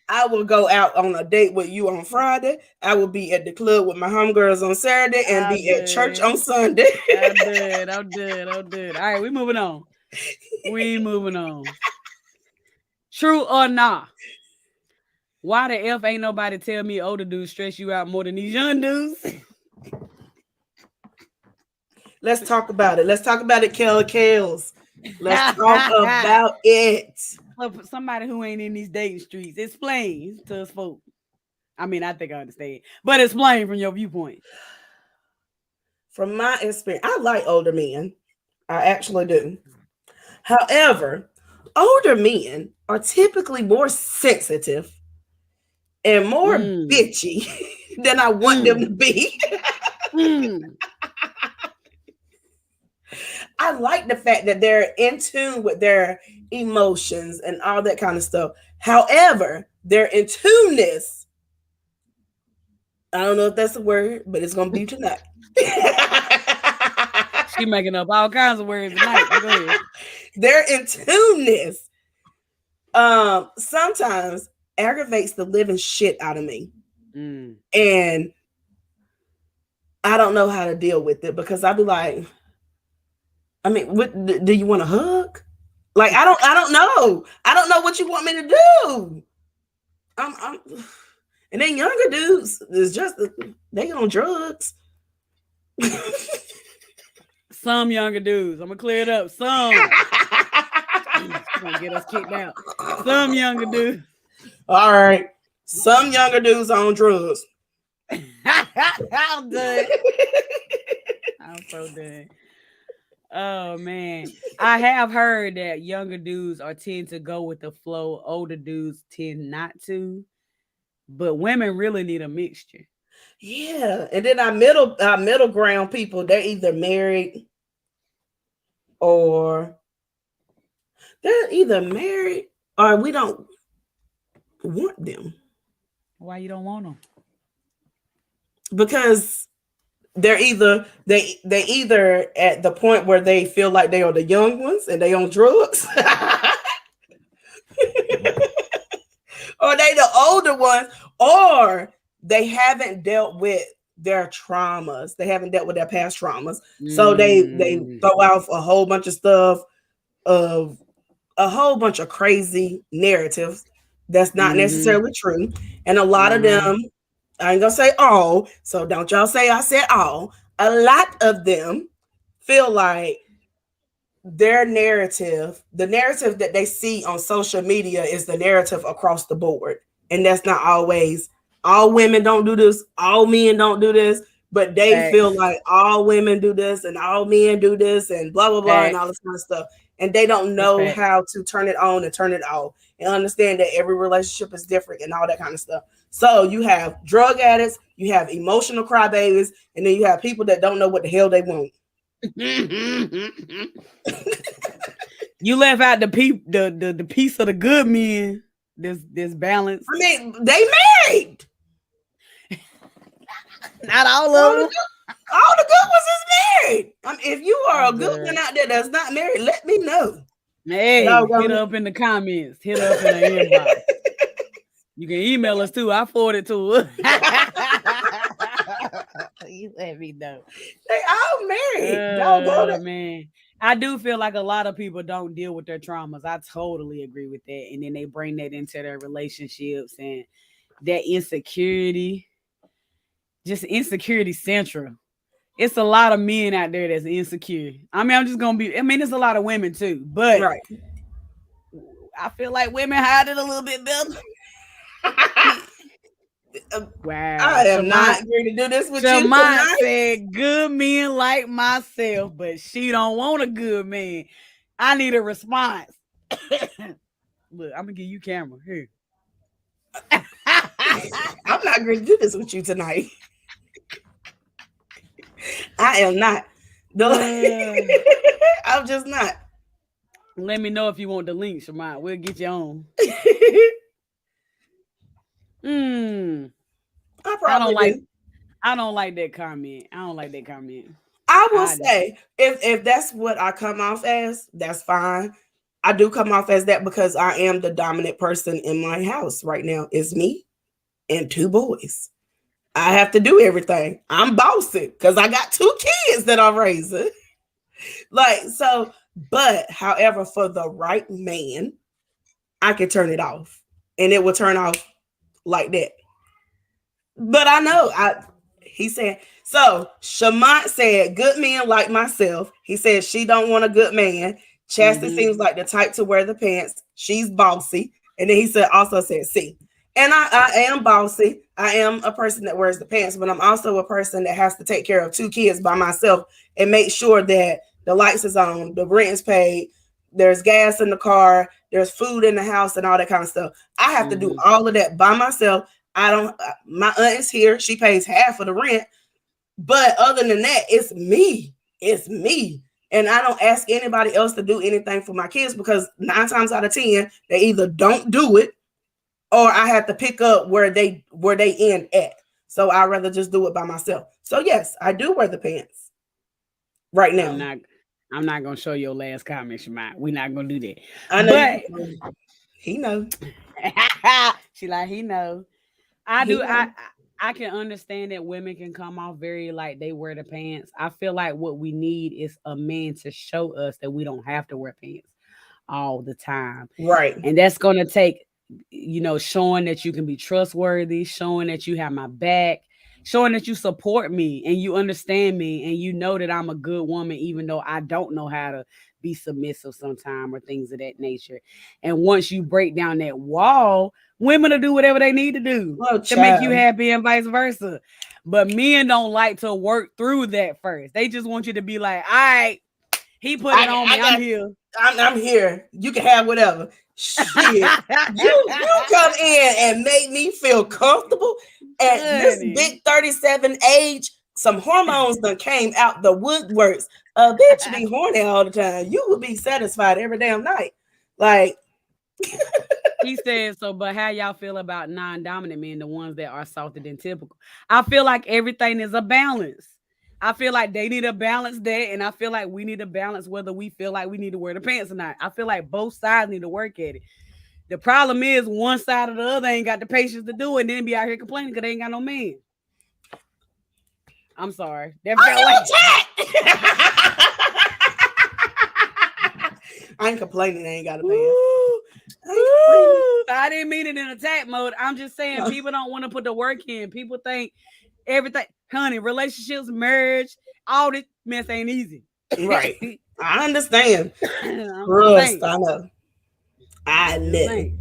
I will go out on a date with you on Friday. I will be at the club with my homegirls on Saturday and be at church on Sunday. I'm good. All right, we moving on. True or not? Why the F ain't nobody tell me older dudes stress you out more than these young dudes? Let's talk about it. Kelly Kales. Let's talk about it. For somebody who ain't in these dating streets, explain to us folks. I mean, I think I understand, but explain from your viewpoint. From my experience, I like older men. I actually do. However, older men are typically more sensitive and more bitchy than I want them to be. I like the fact that they're in tune with their emotions and all that kind of stuff. However, their in tuneness, I don't know if that's a word, but it's going to be tonight. She making up all kinds of words tonight. Go ahead. Their in tuneness sometimes aggravates the living shit out of me. And I don't know how to deal with it because I'll be like, I mean, what do you want a hug? Like, I don't know. I don't know what you want me to do. And then younger dudes is just they on drugs. Some younger dudes. I'm gonna clear it up. Some gonna get us kicked out. Some younger dudes. All right. Some younger dudes on drugs. I'm done. I'm so done. Oh man. I have heard that younger dudes are tend to go with the flow. Older dudes tend not to. But women really need a mixture. Yeah. And then our middle ground people, they're either married or we don't want them. Why you don't want them? Because they're either at the point where they feel like they are the young ones and they on drugs. Or they the older ones, or they haven't dealt with their traumas. They haven't dealt with their past traumas. So they throw out a whole bunch of stuff, of a whole bunch of crazy narratives that's not necessarily true. And a lot of them, I ain't gonna say all, so don't y'all say I said all. A lot of them feel like their narrative, the narrative that they see on social media, is the narrative across the board. And that's not always. All women don't do this, all men don't do this, but they feel like all women do this and all men do this and blah blah blah and all this kind of stuff. And they don't know how to turn it on and turn it off and understand that every relationship is different and all that kind of stuff. So you have drug addicts, you have emotional crybabies, and then you have people that don't know what the hell they want. You left out the piece of the good men. This balance. I mean, they married. Not all of them. All the good ones is married. I mean, if you are a good one out there that's not married, let me know. Hey, hit up in the comments. Hit up in the inbox. You can email us too. I forward it to her. You let me know. They all married. Man. I do feel like a lot of people don't deal with their traumas. I totally agree with that. And then they bring that into their relationships and that insecurity. Just insecurity central. It's a lot of men out there that's insecure. I mean, there's a lot of women too, but I feel like women hide it a little bit better. Wow. I am not going to do this with you tonight. Said good men like myself, but she don't want a good man. I need a response. Look, I'm gonna give you camera here. I'm not going to do this with you tonight. I am not. I'm just not. Let me know if you want the link, Shamai. We'll get you on. I don't like that comment. I will say, if that's what I come off as, that's fine. I do come off as that because I am the dominant person in my house right now. It's me and 2 boys. I have to do everything. I'm bossy because I got 2 kids that I'm raising. But however, for the right man, I can turn it off and it will turn off like that. But I know he said, so Shamont said, good men like myself. He said she don't want a good man. Chastity seems like the type to wear the pants. She's bossy. And then he also said, see. And I am bossy. I am a person that wears the pants, but I'm also a person that has to take care of 2 kids by myself and make sure that the lights is on, the rent is paid, there's gas in the car, there's food in the house and all that kind of stuff. I have to do all of that by myself. My aunt is here. She pays half of the rent. But other than that, it's me. It's me. And I don't ask anybody else to do anything for my kids because 9 times out of 10, they either don't do it or I have to pick up where they end at. So I'd rather just do it by myself. So yes, I do wear the pants right now. I'm not gonna show your last comment, Shemai. We're not gonna do that. I know. But he knows. She like he knows. I do. I can understand that women can come off very like they wear the pants. I feel like what we need is a man to show us that we don't have to wear pants all the time. Right. And that's going to take, showing that you can be trustworthy, showing that you have my back, showing that you support me and you understand me and you know that I'm a good woman, even though I don't know how to be submissive sometime or things of that nature. And once you break down that wall, women will do whatever they need to do Oh, to make you child. happy and vice versa. But men don't like to work through that first. They just want you to be like, all right, he put it on me. I'm here. I'm here. You can have whatever. Shit. You come in and make me feel comfortable at this big 37 age. Some hormones done came out the woodworks. A bitch be horny all the time. You will be satisfied every damn night. Like he said so, but how y'all feel about non-dominant men, the ones that are softer than typical? I feel like everything is a balance. I feel like they need to balance that, and I feel like we need to balance whether we feel like we need to wear the pants or not. I feel like both sides need to work at it. The problem is one side or the other ain't got the patience to do it, and then be out here complaining because they ain't got no man. I'm sorry. I ain't complaining. I ain't got a man. I didn't mean it in attack mode. I'm just saying people don't want to put the work in. People think everything, honey, relationships, marriage, all this mess ain't easy. Right. I understand. Trust, I know. I admit.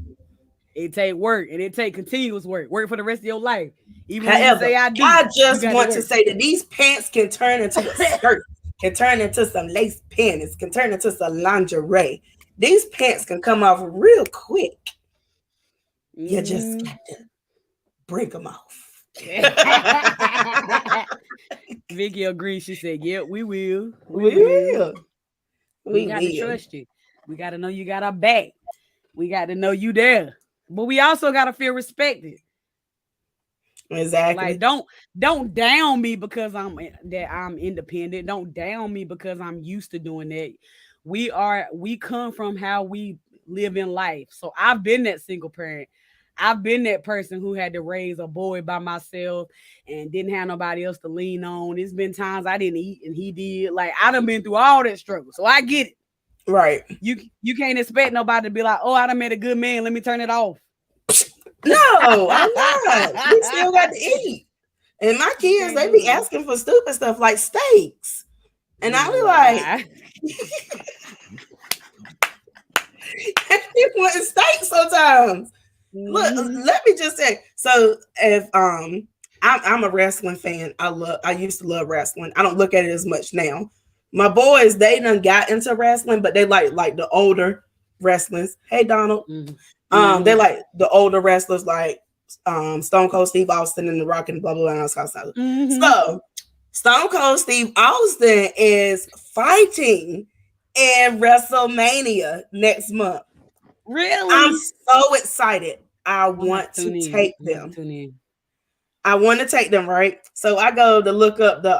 It take work and it take continuous work. Work for the rest of your life. Even however, when you say I do. I just want to say that these pants can turn into a skirt, can turn into some lace panties, can turn into some lingerie. These pants can come off real quick. You just got to break them off. Vicky agrees. She said, "Yeah, we will. We will. We got to trust you. We got to know you got our back. We got to know you there. But we also got to feel respected. Exactly. Like don't down me because I'm independent. Don't down me because I'm used to doing that. We come from how we live in life. So I've been that single parent. I've been that person who had to raise a boy by myself and didn't have nobody else to lean on. It's been times I didn't eat and he did. Like I done been through all that struggle. So I get it. Right. You can't expect nobody to be like, oh, I done met a good man. Let me turn it off. No, I'm not. We still got to eat. And my kids, they be asking for stupid stuff like steaks. And I be like, they want steak sometimes. Look, let me just say. So if I'm a wrestling fan. I used to love wrestling. I don't look at it as much now. My boys, they done got into wrestling, but they like the older wrestlers. Hey Donald. They like the older wrestlers like Stone Cold Steve Austin and The Rock and blah blah blah. So Stone Cold Steve Austin is fighting in WrestleMania next month. Really? I'm so excited. I want to take them. I want to take them, right? So I go to look up the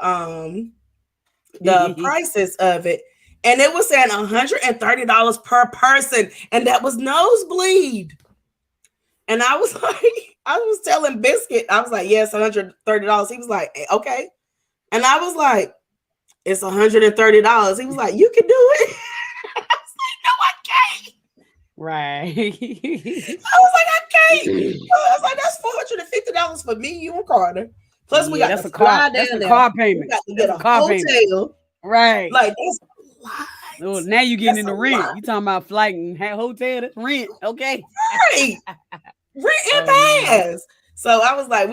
prices of it. And it was saying $130 per person. And that was nosebleed. And I was like, I was telling Biscuit, I was like, yes, $130. He was like, okay. And I was like, it's $130. He was like, you can do it. I was like, no, I can't. Right. I was like, I can't. I was like, that's $450 for me, you and Carter. Plus, we got that's a car. That's a car payment. We got to get a car hotel. Payment. Right. Like that's a lot. Oh, now you getting into rent. You talking about flight and hotel? That's rent. Okay. Right. Rent and pass. So I was like,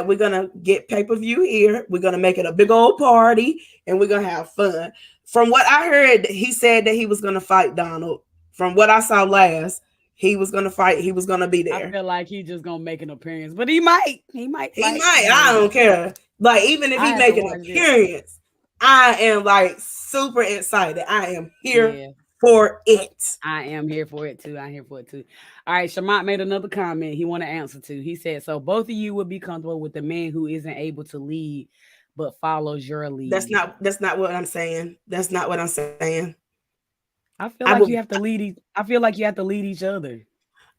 we're gonna get pay-per-view here. We're gonna make it a big old party and we're gonna have fun. From what I heard, he said that he was gonna fight Donald. From what I saw last, he was gonna fight. He was gonna be there. I feel like he's just gonna make an appearance, but he might. He might. I don't care. Like even if he make an appearance, I am like super excited. I am here for it. I am here for it too. All right, Shamant made another comment he want to answer to. He said, so both of you would be comfortable with a man who isn't able to lead but follows your lead. That's not what I'm saying. That's not what I'm saying. I feel like you have to lead. I feel like you have to lead each other.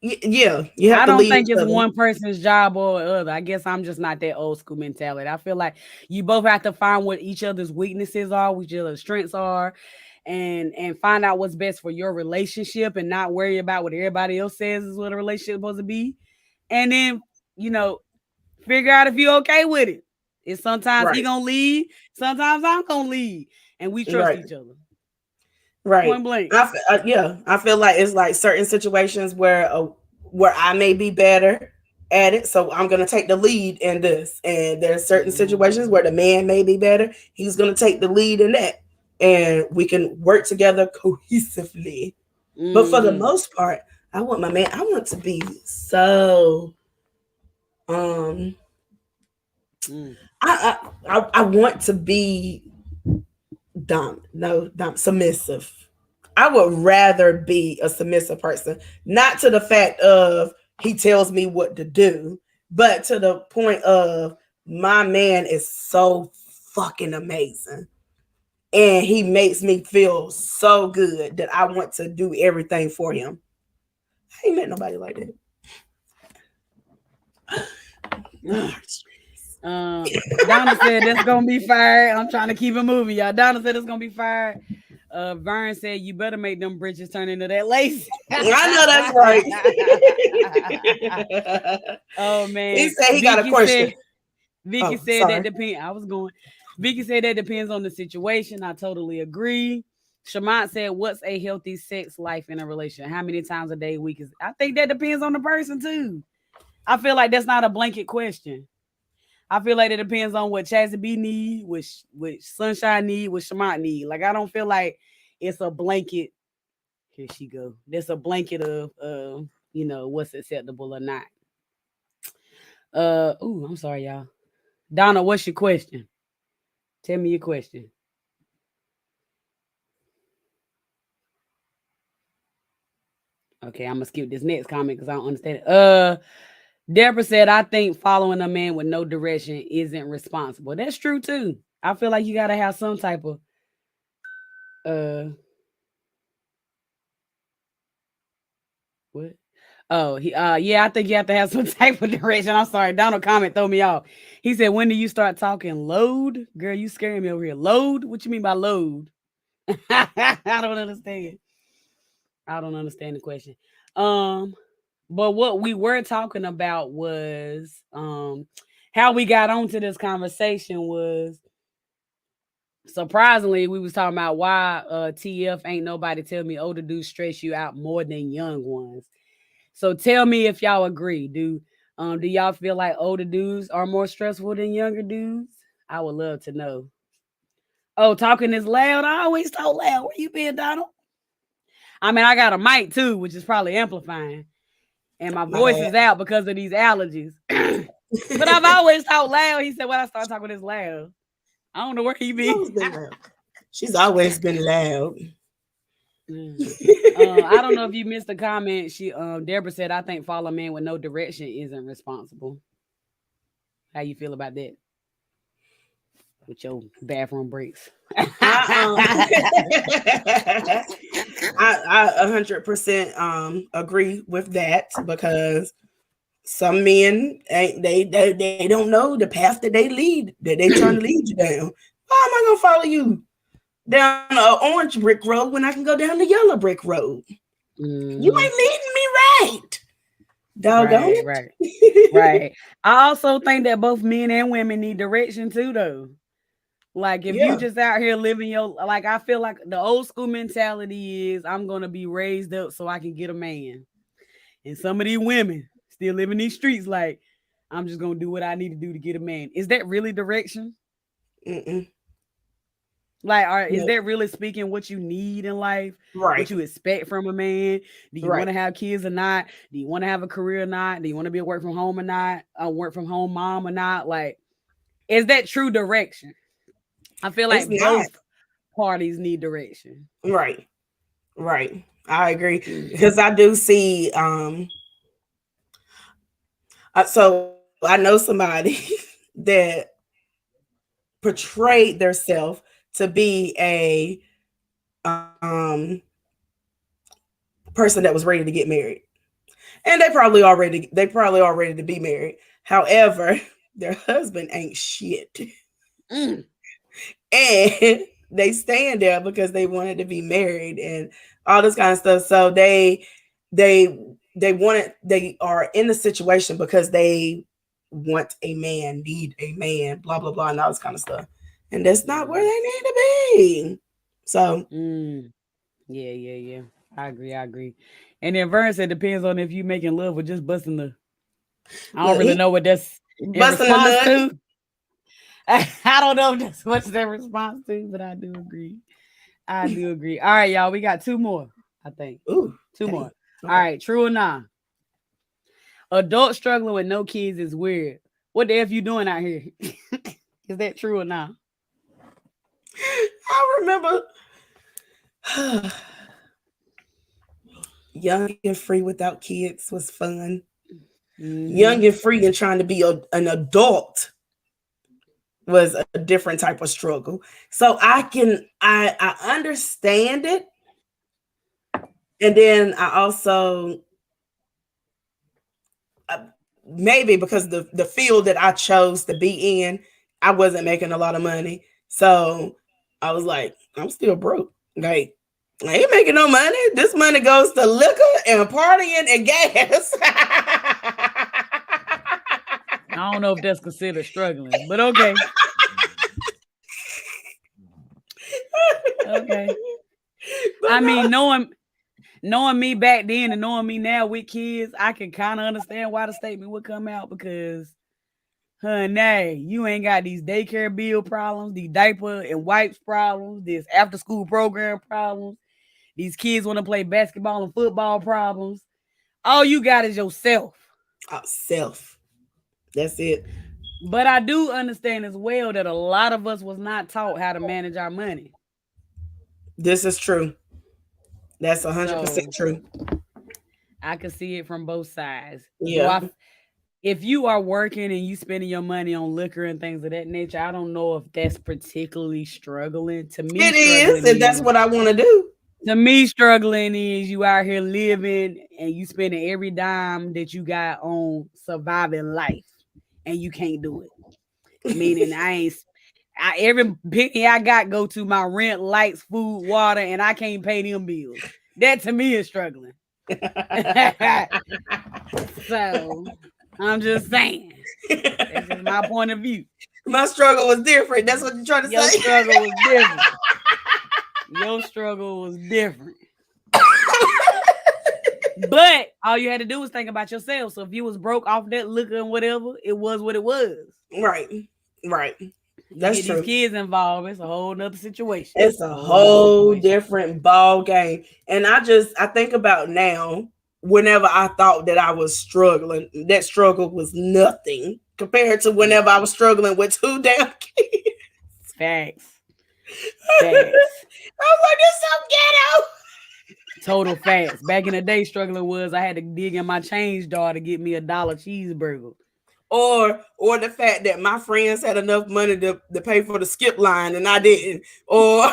Yeah, you have to lead. I don't think it's one person's job or other. I guess I'm just not that old school mentality. I feel like you both have to find what each other's weaknesses are, what each other's strengths are, and find out what's best for your relationship, and not worry about what everybody else says is what a relationship is supposed to be. And then Figure out if you're okay with it. It's sometimes he Right. gonna lead, sometimes I'm gonna lead, and we trust Right. each other. Right. Point blank. Yeah, I feel like it's like certain situations where I may be better at it, so I'm gonna take the lead in this. And there's certain situations where the man may be better, he's gonna take the lead in that, and we can work together cohesively. But for the Mm-hmm. most part, I want my man. I want to be so. Mm. I want to be submissive. I would rather be a submissive person, not to the fact of he tells me what to do, but to the point of my man is so fucking amazing. And he makes me feel so good that I want to do everything for him. I ain't met nobody like that. Donna said that's gonna be fired. I'm trying to keep it moving, y'all. Donna said it's gonna be fired. Vern said you better make them bridges turn into that lace. I know that's right. Oh man, he said he got a question. Vicky said that depends. I was going. Vicky said that depends on the situation. I totally agree. Shamant said, "What's a healthy sex life in a relationship? How many times a day, week is?" I think that depends on the person too. I feel like that's not a blanket question. I feel like it depends on what Chazzy B need, which Sunshine need, what Shamant need. Like I don't feel like it's a blanket. Here she go. There's a blanket of what's acceptable or not. I'm sorry, y'all. Donna, what's your question? Tell me your question. Okay, I'm gonna skip this next comment because I don't understand it. Deborah said, I think following a man with no direction isn't responsible. That's true too. I feel like you gotta have some type of what? Oh, I think you have to have some type of direction. I'm sorry, Donald comment throw me off. He said, when do you start talking load? Girl, you scaring me over here. Load? What you mean by load? I don't understand. I don't understand the question. But what we were talking about was how we got onto this conversation was surprisingly we was talking about why TF ain't nobody tell me older dudes stress you out more than young ones. So tell me if y'all agree. Do y'all feel like older dudes are more stressful than younger dudes? I would love to know. Oh, talking is loud. I always talk loud. Where you been, Donald? I mean, I got a mic too, which is probably amplifying. And my voice is out because of these allergies. But I've always talked loud. He said, well, I started talking this loud. I don't know where he be. She's always been loud. I don't know if you missed the comment. Deborah said, I think follow a man with no direction isn't responsible. How you feel about that? With your bathroom breaks. I 100% agree with that because some men they don't know the path that they trying to lead you down. Why am I gonna follow you down an orange brick road when I can go down the yellow brick road? You ain't leading me right. Doggone it. Right. I also think that both men and women need direction too, though. Like if you just out here living like I feel like the old school mentality is I'm gonna be raised up so I can get a man. And some of these women still living these streets like I'm just gonna do what I need to do to get a man. Is that really direction? Like, is that really speaking what you need in life? Right. What you expect from a man? Do you want to have kids or not? Do you want to have a career or not? Do you want to be a work from home or not? A work from home mom or not? Like, is that true direction? I feel like both parties need direction. Right. I agree. Because I do see so I know somebody that portrayed themselves to be a person that was ready to get married. And they probably already to be married. However, their husband ain't shit. And they stand there because they wanted to be married and all this kind of stuff. So they are in the situation because they want a man, need a man, blah, blah, blah, and all this kind of stuff. And that's not where they need to be. So, yeah. I agree. And then Vern said depends on if you making love or just busting the. I don't really know what that's in busting response the nut. to. I don't know if that's what's their response to, but I do agree. All right, y'all. We got two more, I think. Ooh, two more. Okay. All right, true or not? Adults struggling with no kids is weird. What the F you doing out here? Is that true or not? I remember young and free without kids was fun. Young and free and trying to be an adult was a different type of struggle. So I understand it. And then I also maybe because the field that I chose to be in, I wasn't making a lot of money. So I was like, I'm still broke. Like, I ain't making no money. This money goes to liquor and partying and gas. I don't know if that's considered struggling, but okay. Okay. I mean, knowing me back then and knowing me now with kids, I can kind of understand why the statement would come out because, honey, you ain't got these daycare bill problems, these diaper and wipes problems, this after school program problems. These kids want to play basketball and football problems. All you got is yourself. Self. That's it. But I do understand as well that a lot of us was not taught how to manage our money. This is true. That's 100% true. I can see it from both sides. Yeah. So if you are working and you spending your money on liquor and things of that nature, I don't know if that's particularly struggling. To me, it is, and that's what I want to do. To me, struggling is you out here living and you spending every dime that you got on surviving life, and you can't do it. Meaning, every penny I got go to my rent, lights, food, water, and I can't pay them bills. That to me is struggling. So I'm just saying. That's just my point of view. My struggle was different. That's what you're trying to say. Your struggle was different. Your struggle was different. But all you had to do was think about yourself. So if you was broke off that liquor and whatever, it was what it was. Right. That's true. These kids involved, it's a whole nother situation. It's a whole different ball game. And I think about now, whenever I thought that I was struggling, that struggle was nothing compared to whenever I was struggling with 2 damn kids. Facts. I was like, this so ghetto. Total facts. Back in the day, struggling was I had to dig in my change jar to get me $1 cheeseburger. Or the fact that my friends had enough money to pay for the skip line and I didn't. Or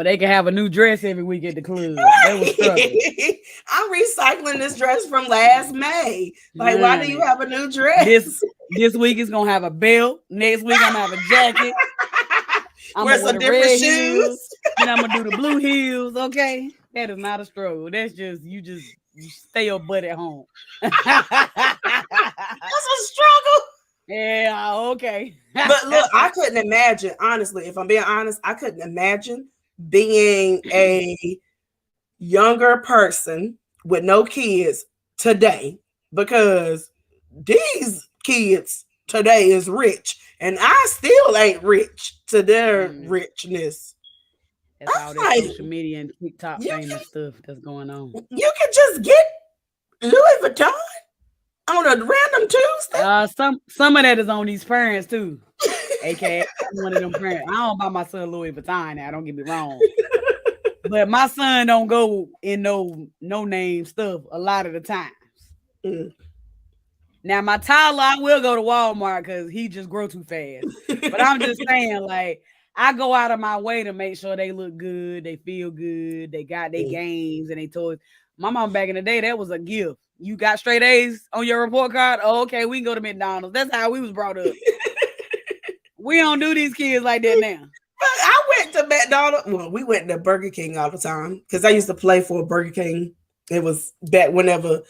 they can have a new dress every week at the club. That was struggling. I'm recycling this dress from last May. Like, why do you have a new dress? This week is gonna have a belt. Next week I'm gonna have a jacket. I'm wear some different shoes. And I'm gonna do the blue heels. Okay, that is not a struggle. That's just you stay your butt at home. That's a struggle. Yeah, okay. But look, I couldn't imagine, honestly, if I'm being honest, I couldn't imagine being a younger person with no kids today, because these kids today is rich and I still ain't rich to their richness. That's all that social media and TikTok famous stuff that's going on. You can just get Louis Vuitton on a random Tuesday. Some of that is on these parents too. AKA one of them parents. I don't buy my son Louis Vuitton now, don't get me wrong. But my son don't go in no name stuff a lot of the times. Now my Tyler, I will go to Walmart because he just grow too fast. But I'm just saying, like, I go out of my way to make sure they look good, they feel good, they got their games and they toys. My mom back in the day, that was a gift. You got straight A's on your report card? Oh, okay, we can go to McDonald's. That's how we was brought up. We don't do these kids like that now. I went to McDonald's. Well, we went to Burger King all the time because I used to play for Burger King It was back whenever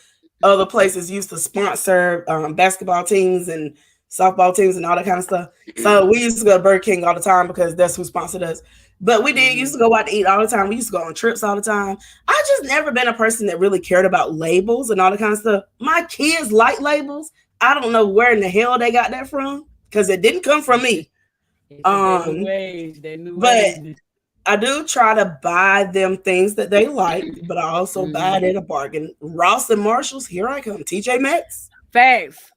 other places used to sponsor basketball teams and softball teams and all that kind of stuff. So we used to go to Burger King all the time because that's who sponsored us. But we did used to go out to eat all the time. We used to go on trips all the time. I just never been a person that really cared about labels and all that kind of stuff. My kids like labels. I don't know where in the hell they got that from because it didn't come from me. But I do try to buy them things that they like, but I also buy it at a bargain. Ross and Marshalls, here I come. TJ Maxx. Facts.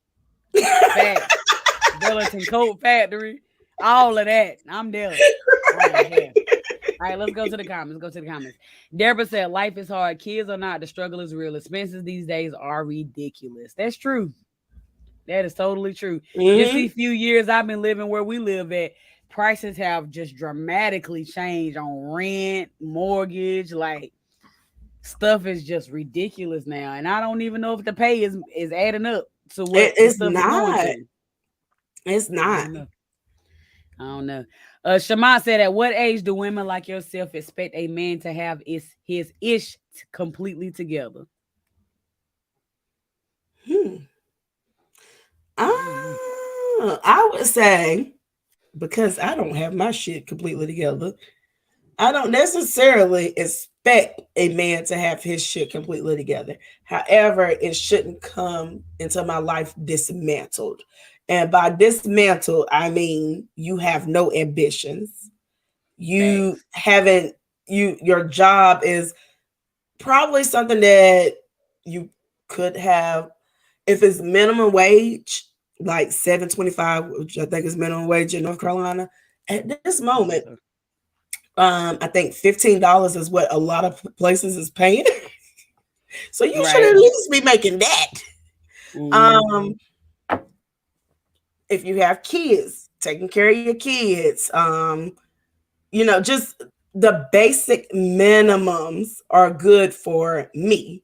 Burlington Coat Factory. All of that. I'm there. All right, let's go to the comments. Deborah said, life is hard. Kids or not, the struggle is real. Expenses these days are ridiculous. That's true. That is totally true. Just these few years I've been living where we live at, prices have just dramatically changed on rent, mortgage, like stuff is just ridiculous now. And I don't even know if the pay is adding up to what it's not. It's not. I don't know. Shama said, at what age do women like yourself expect a man to have his ish completely together? I would say, because I don't have my shit completely together, I don't necessarily expect a man to have his shit completely together. However, it shouldn't come into my life dismantled. And by dismantled, I mean you have no ambitions. You haven't, your job is probably something that you could have, if it's minimum wage, like $7.25, which I think is minimum wage in North Carolina. At this moment, I think $15 is what a lot of places is paying. So you should at least be making that. If you have kids, taking care of your kids, just the basic minimums are good for me.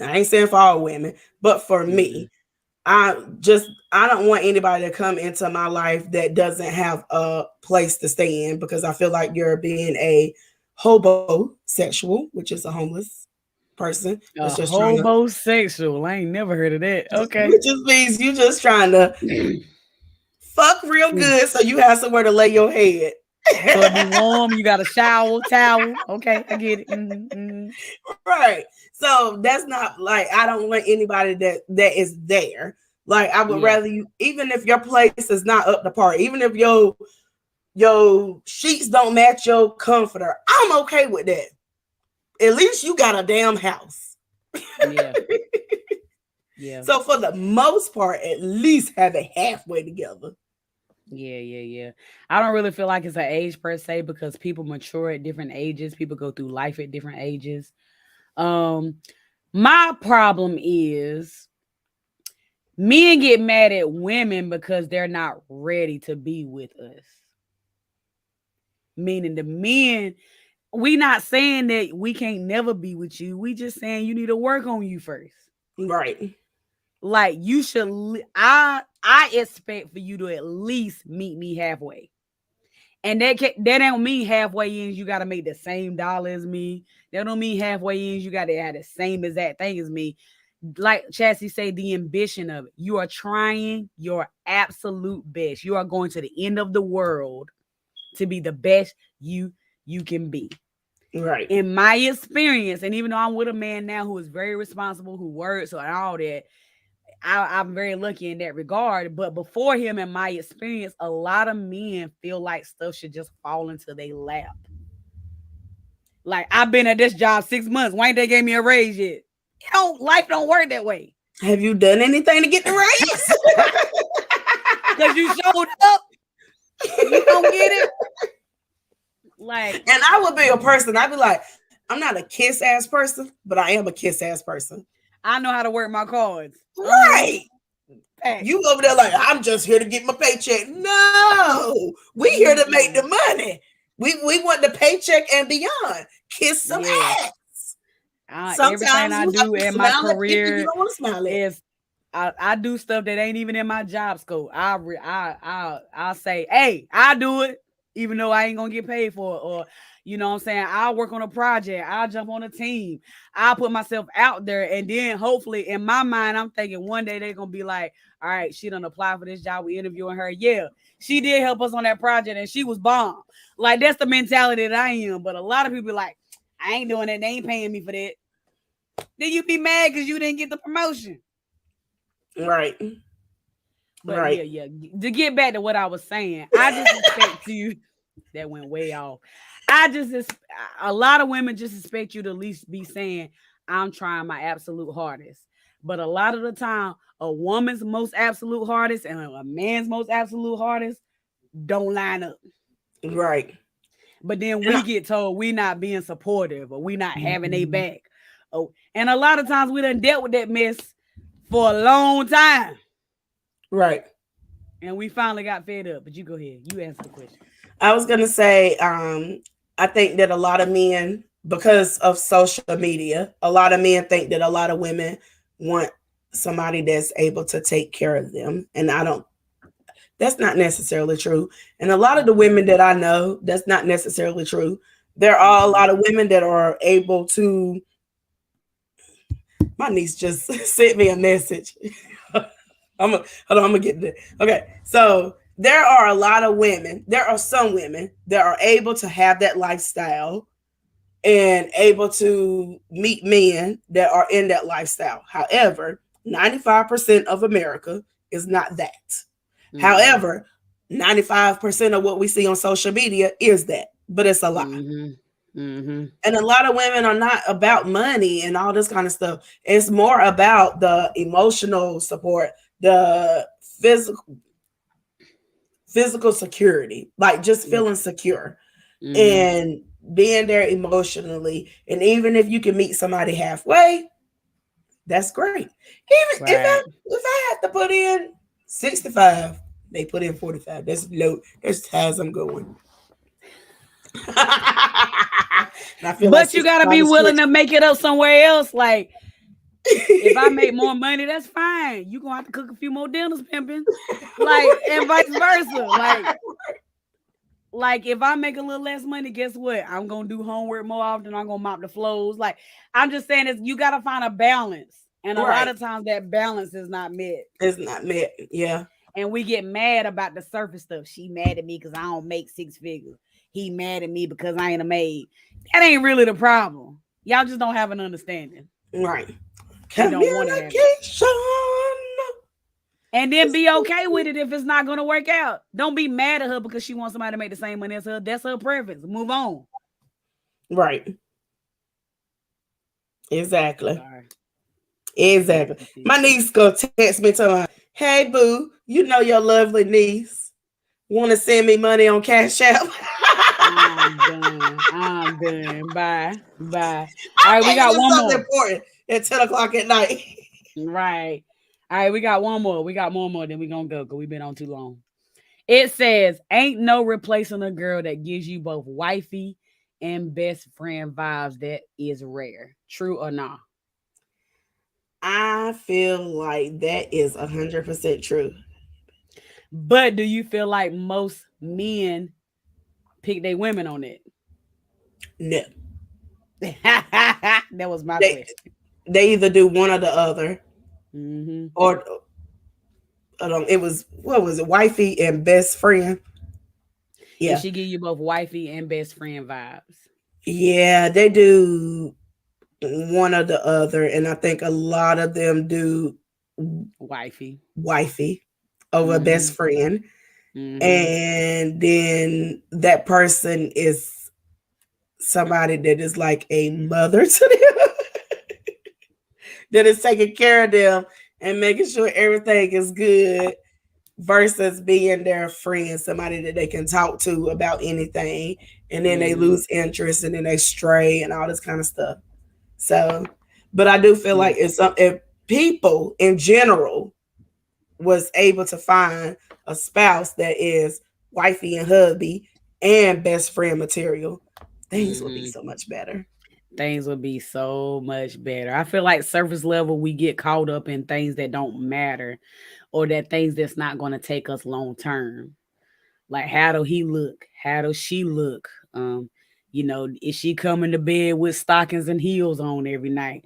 I ain't saying for all women, but for me. I don't want anybody to come into my life that doesn't have a place to stay in, because I feel like you're being a hobosexual, which is a homeless person. Hobosexual. I ain't never heard of that. Okay. Which just means you just trying to fuck real good so you have somewhere to lay your head. So it be warm, you got a shower, towel. Okay, I get it. Right. So that's not like, I don't want anybody that is there. Like, I would rather you, even if your place is not up to par, even if your sheets don't match your comforter, I'm okay with that. At least you got a damn house. Yeah. So for the most part, at least have it halfway together. Yeah. I don't really feel like it's an age per se, because people mature at different ages. People go through life at different ages. My problem is men get mad at women because they're not ready to be with us. Meaning the men, we not saying that we can't never be with you. We just saying you need to work on you first. Right. Like, you should, I expect for you to at least meet me halfway. And that don't mean halfway in you got to make the same dollar as me. That don't mean halfway in you got to have the same exact thing as me. Like Chassie say, the ambition of it. You are trying your absolute best. You are going to the end of the world to be the best you can be. Right. In my experience, and even though I'm with a man now who is very responsible, who works and all that, I'm very lucky in that regard. But before him, in my experience, a lot of men feel like stuff should just fall into their lap. Like, I've been at this job 6 months. Why ain't they gave me a raise yet? Life don't work that way. Have you done anything to get the raise? Because you showed up. You don't get it. Like, and I would be a person, I'd be like, I'm not a kiss ass person, but I am a kiss ass person. I know how to work my cards. Right. You over there like, I'm just here to get my paycheck. No, we here to make the money. We want the paycheck and beyond. Kiss some ass. Everything I do in my career is I do stuff that ain't even in my job scope. I'll say, hey, I do it. even though I ain't gonna get paid for it. Or, you know what I'm saying? I'll work on a project, I'll jump on a team, I'll put myself out there. And then hopefully in my mind, I'm thinking one day they're gonna be like, all right, she done apply for this job. We interviewing her. Yeah, she did help us on that project and she was bomb. Like, that's the mentality that I am. But a lot of people like, I ain't doing that. They ain't paying me for that. Then you be mad because you didn't get the promotion. Right. But right. yeah. To get back to what I was saying, I just expect you. That went way off. A lot of women just expect you to at least be saying, I'm trying my absolute hardest. But a lot of the time, a woman's most absolute hardest and a man's most absolute hardest don't line up. Right. But then we get told we not being supportive or we not having a back. Oh, and a lot of times we done dealt with that mess for a long time. Right. And we finally got fed up. But you go ahead. You answer the question. I was going to say, I think that a lot of men, because of social media, a lot of men think that a lot of women want somebody that's able to take care of them. And that's not necessarily true. And a lot of the women that I know, that's not necessarily true. There are a lot of women that are able to. My niece just sent me a message. I'm gonna get there. Okay, so there are a lot of women. There are some women that are able to have that lifestyle and able to meet men that are in that lifestyle. However, 95% of America is not that. Mm-hmm. However, 95% of what we see on social media is that, but it's a lie. Mm-hmm. Mm-hmm. And a lot of women are not about money and all this kind of stuff. It's more about the emotional support, the physical security, like just feeling secure and being there emotionally. And even if you can meet somebody halfway, that's great. Even if I have to put in 65, they put in 45. That's low. That's as I'm going. But like you gotta be willing to make it up somewhere else. Like, if I make more money, that's fine. You gonna have to cook a few more dinners, pimping. Like, and vice versa. Like if I make a little less money, guess what? I'm gonna do homework more often. I'm gonna mop the floors. Like, I'm just saying, you gotta find a balance. And a lot of times that balance is not met. It's not met. Yeah. And we get mad about the surface stuff. She mad at me because I don't make 6 figures. He mad at me because I ain't a maid. That ain't really the problem. Y'all just don't have an understanding. Right. Communication. And then be okay with it if it's not going to work out. Don't be mad at her because she wants somebody to make the same money as her. That's her preference. Move on. Right. Exactly. Sorry. Exactly. My niece go text me telling her, hey, boo, you know your lovely niece want to send me money on Cash App. I'm done. Bye. All right, we got one more. Important at 10 o'clock at night. Right. All right, we got one more. Then we're going to go because we've been on too long. It says, ain't no replacing a girl that gives you both wifey and best friend vibes. That is rare. True or not? I feel like that is 100% true. But do you feel like most men pick their women on it? No. That was my question. They either do one or the other. Mm-hmm. Or it was, what was it? Wifey and best friend. Yeah. And she give you both wifey and best friend vibes. Yeah, they do one or the other. And I think a lot of them do wifey over best friend. Mm-hmm. And then that person is somebody that is like a mother to them, that is taking care of them and making sure everything is good, versus being their friend, somebody that they can talk to about anything, and then they lose interest and then they stray and all this kind of stuff. So, but I do feel like if people in general was able to find a spouse that is wifey and hubby and best friend material, things would be so much better. Things would be so much better. I feel like surface level, we get caught up in things that don't matter, or that things that's not going to take us long term. Like, how do he look? How does she look? Is she coming to bed with stockings and heels on every night?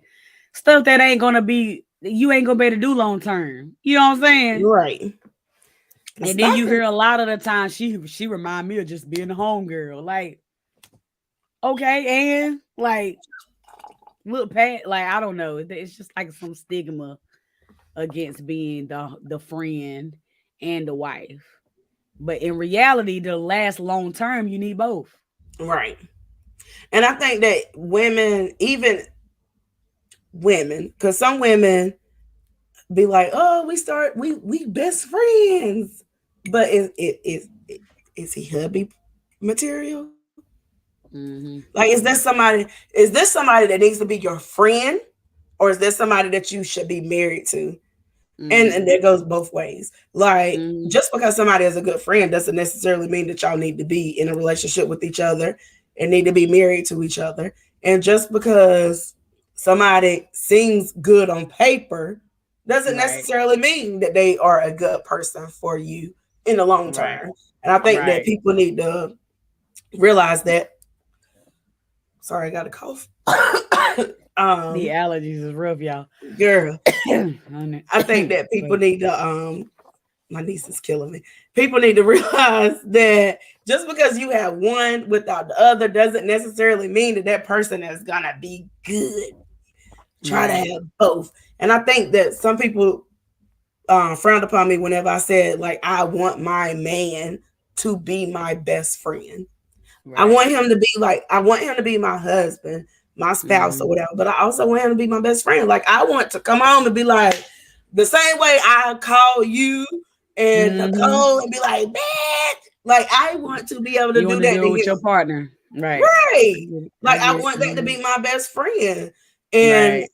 Stuff that ain't gonna be you ain't gonna be able to do long term. You know what I'm saying? Right. And then you hear a lot of the time she remind me of just being a homegirl. Like, okay, and like look Pat, like I don't know. It's just like some stigma against being the friend and the wife. But in reality, to last long term, you need both. Right. And I think that women, even women, because some women be like, oh, we best friends. But is he hubby material? Mm-hmm. Like, is this somebody that needs to be your friend, or is this somebody that you should be married to? And that goes both ways. Like, just because somebody is a good friend doesn't necessarily mean that y'all need to be in a relationship with each other and need to be married to each other. And just because somebody seems good on paper doesn't necessarily mean that they are a good person for you in the long term. And I think that people need to realize that. Sorry, I got a cough. The allergies is rough, y'all. Girl. I think that people need to my niece is killing me. People need to realize that just because you have one without the other doesn't necessarily mean that person is gonna be good. Try to have both. And I think that some people frowned upon me whenever I said, like, I want my man to be my best friend. I want him to be my husband, my spouse, or whatever. But I also want him to be my best friend. Like, I want to come home and be like, the same way I call you and Nicole and be like, man, like, I want to be able to do that with your partner. Right. Like, I want that to be my best friend. And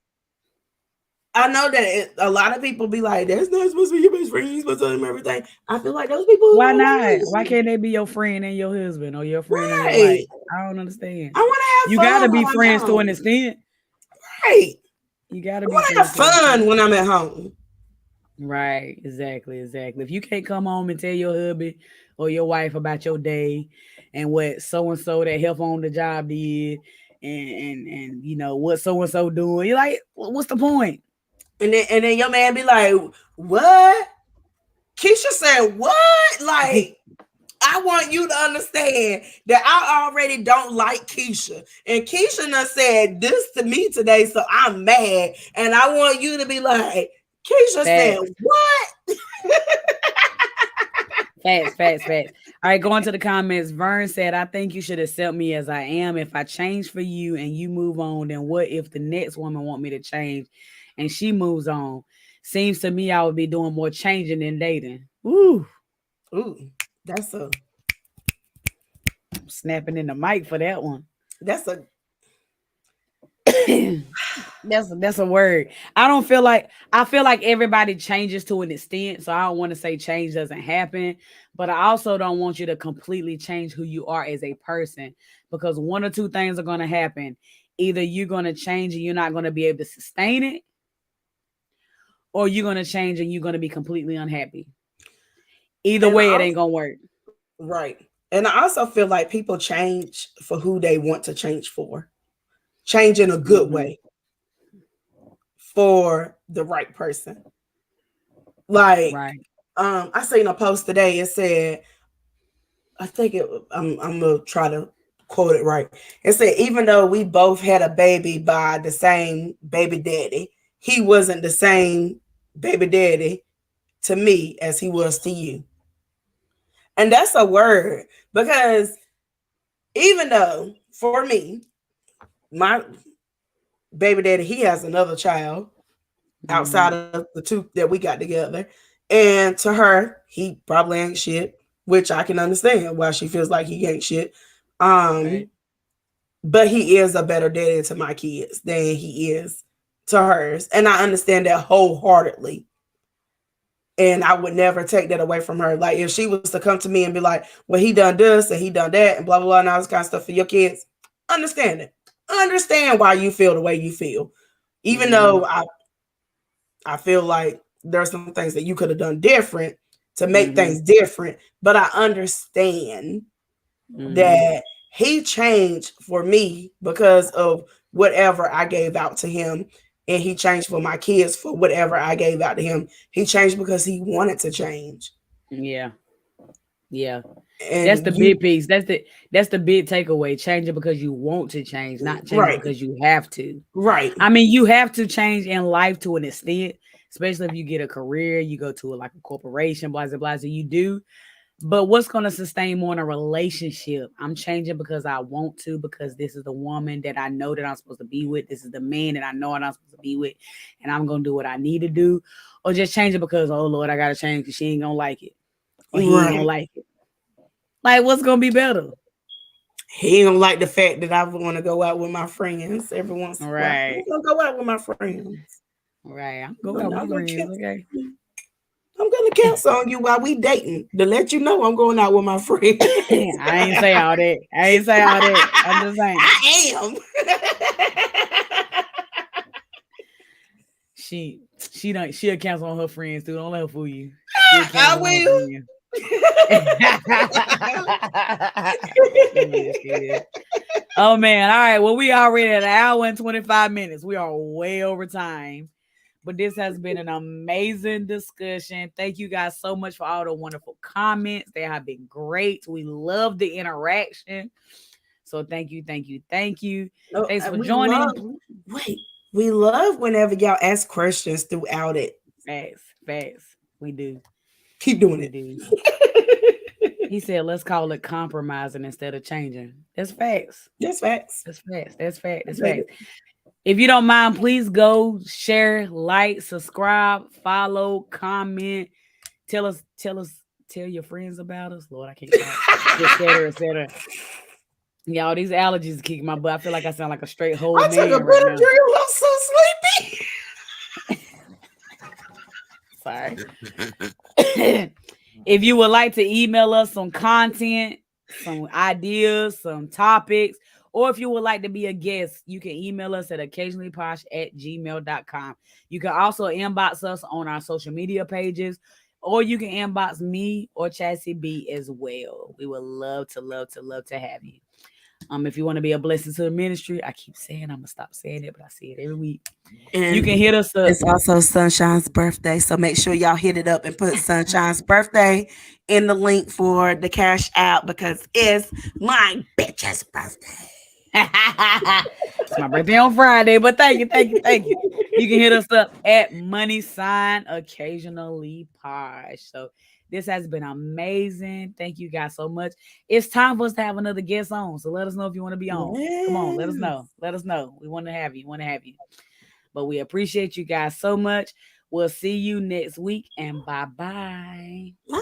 I know that a lot of people be like, that's not supposed to be your best friend. You're supposed to tell him everything. I feel like those people. Why not? Why can't they be your friend and your husband or your friend and your wife? I don't understand. I want to have fun. You got to be friends to an extent. Right. You got to be. I want to have fun when I'm at home. Right. Exactly. If you can't come home and tell your hubby or your wife about your day and what so and so that help on the job did and you know what so and so doing, you're like, what's the point? And then your man be like, what? Keisha said, what? Like, I want you to understand that I already don't like Keisha. And Keisha done said this to me today, so I'm mad. And I want you to be like, Keisha said, what? Facts. All right, going to the comments. Vern said, I think you should accept me as I am. If I change for you and you move on, then what if the next woman want me to change and she moves on? Seems to me I would be doing more changing than dating. Ooh, that's a snapping in the mic for that one. That's a that's a word. I feel like everybody changes to an extent, so I don't want to say change doesn't happen, but I also don't want you to completely change who you are as a person, because one or two things are going to happen. Either you're going to change and you're not going to be able to sustain it, or you're going to change and you're going to be completely unhappy. Either way, it ain't going to work. Right. And I also feel like people change for who they want to change for. Change in a good way for the right person. Like, I seen a post today. It said, I'm gonna try to quote it right. It said, even though we both had a baby by the same baby daddy, he wasn't the same baby daddy to me as he was to you. And that's a word, because even though for me, my baby daddy, he has another child outside of the two that we got together. And to her, he probably ain't shit, which I can understand why she feels like he ain't shit. But he is a better daddy to my kids than he is to hers. And I understand that wholeheartedly. And I would never take that away from her. Like, if she was to come to me and be like, well, he done this and he done that and blah, blah, blah, and all this kind of stuff for your kids, understand it. Understand why you feel the way you feel. Even though I feel like there's some things that you could have done different to make things different. But I understand that he changed for me because of whatever I gave out to him. And he changed for my kids for whatever I gave out to him. He changed because he wanted to change. Yeah. Yeah. And that's the big piece. That's the big takeaway. Change it because you want to change, not change it because you have to. Right. I mean, you have to change in life to an extent, especially if you get a career, you go to like a corporation, blah, blah, blah. So you do. But what's going to sustain more in a relationship? I'm changing because I want to, because this is the woman that I know that I'm supposed to be with. This is the man that I know I'm supposed to be with. And I'm going to do what I need to do. Or just change it because, oh, Lord, I got to change because she ain't going to like it. Or he ain't going to like it. Like, what's going to be better? He don't like the fact that I want to go out with my friends every once in a while. I'm going to go out with my friends. Right. I'm going out with my friends, okay? I'm gonna cancel on you while we dating to let you know I'm going out with my friends. I ain't say all that. I'm just saying. I am. She'll cancel on her friends too. Don't let her fool you. I will. Oh man. All right. Well, we already at an hour and 25 minutes. We are way over time. But this has been an amazing discussion. Thank you guys so much for all the wonderful comments. They have been great. We love the interaction. So thank you. No, thanks for joining. We love whenever y'all ask questions throughout it. Facts. We do. Keep doing it. He said, let's call it compromising instead of changing. That's facts. That's facts. If you don't mind, please go share, like, subscribe, follow, comment, tell your friends about us. Lord, I can't talk. etc. Y'all, these allergies kicking my butt. I feel like I sound like a straight whole man took a right now. I'm so sleepy. Sorry. If you would like to email us some content, some ideas, some topics, or if you would like to be a guest, you can email us at occasionallyposh@gmail.com. You can also inbox us on our social media pages, or you can inbox me or Chassie B as well. We would love to have you. If you want to be a blessing to the ministry, I keep saying I'm gonna stop saying it, but I say it every week. And you can hit us up. It's also Sunshine's birthday, so make sure y'all hit it up and put Sunshine's birthday in the link for the Cash App because it's my bitch's birthday. It's my birthday on Friday, but thank you. You can hit us up at #occasionally posh. So this has been amazing. Thank you guys so much. It's time for us to have another guest on. So let us know if you want to be on. Come on, let us know. We want to have you. But we appreciate you guys so much. We'll see you next week and bye-bye. Bye.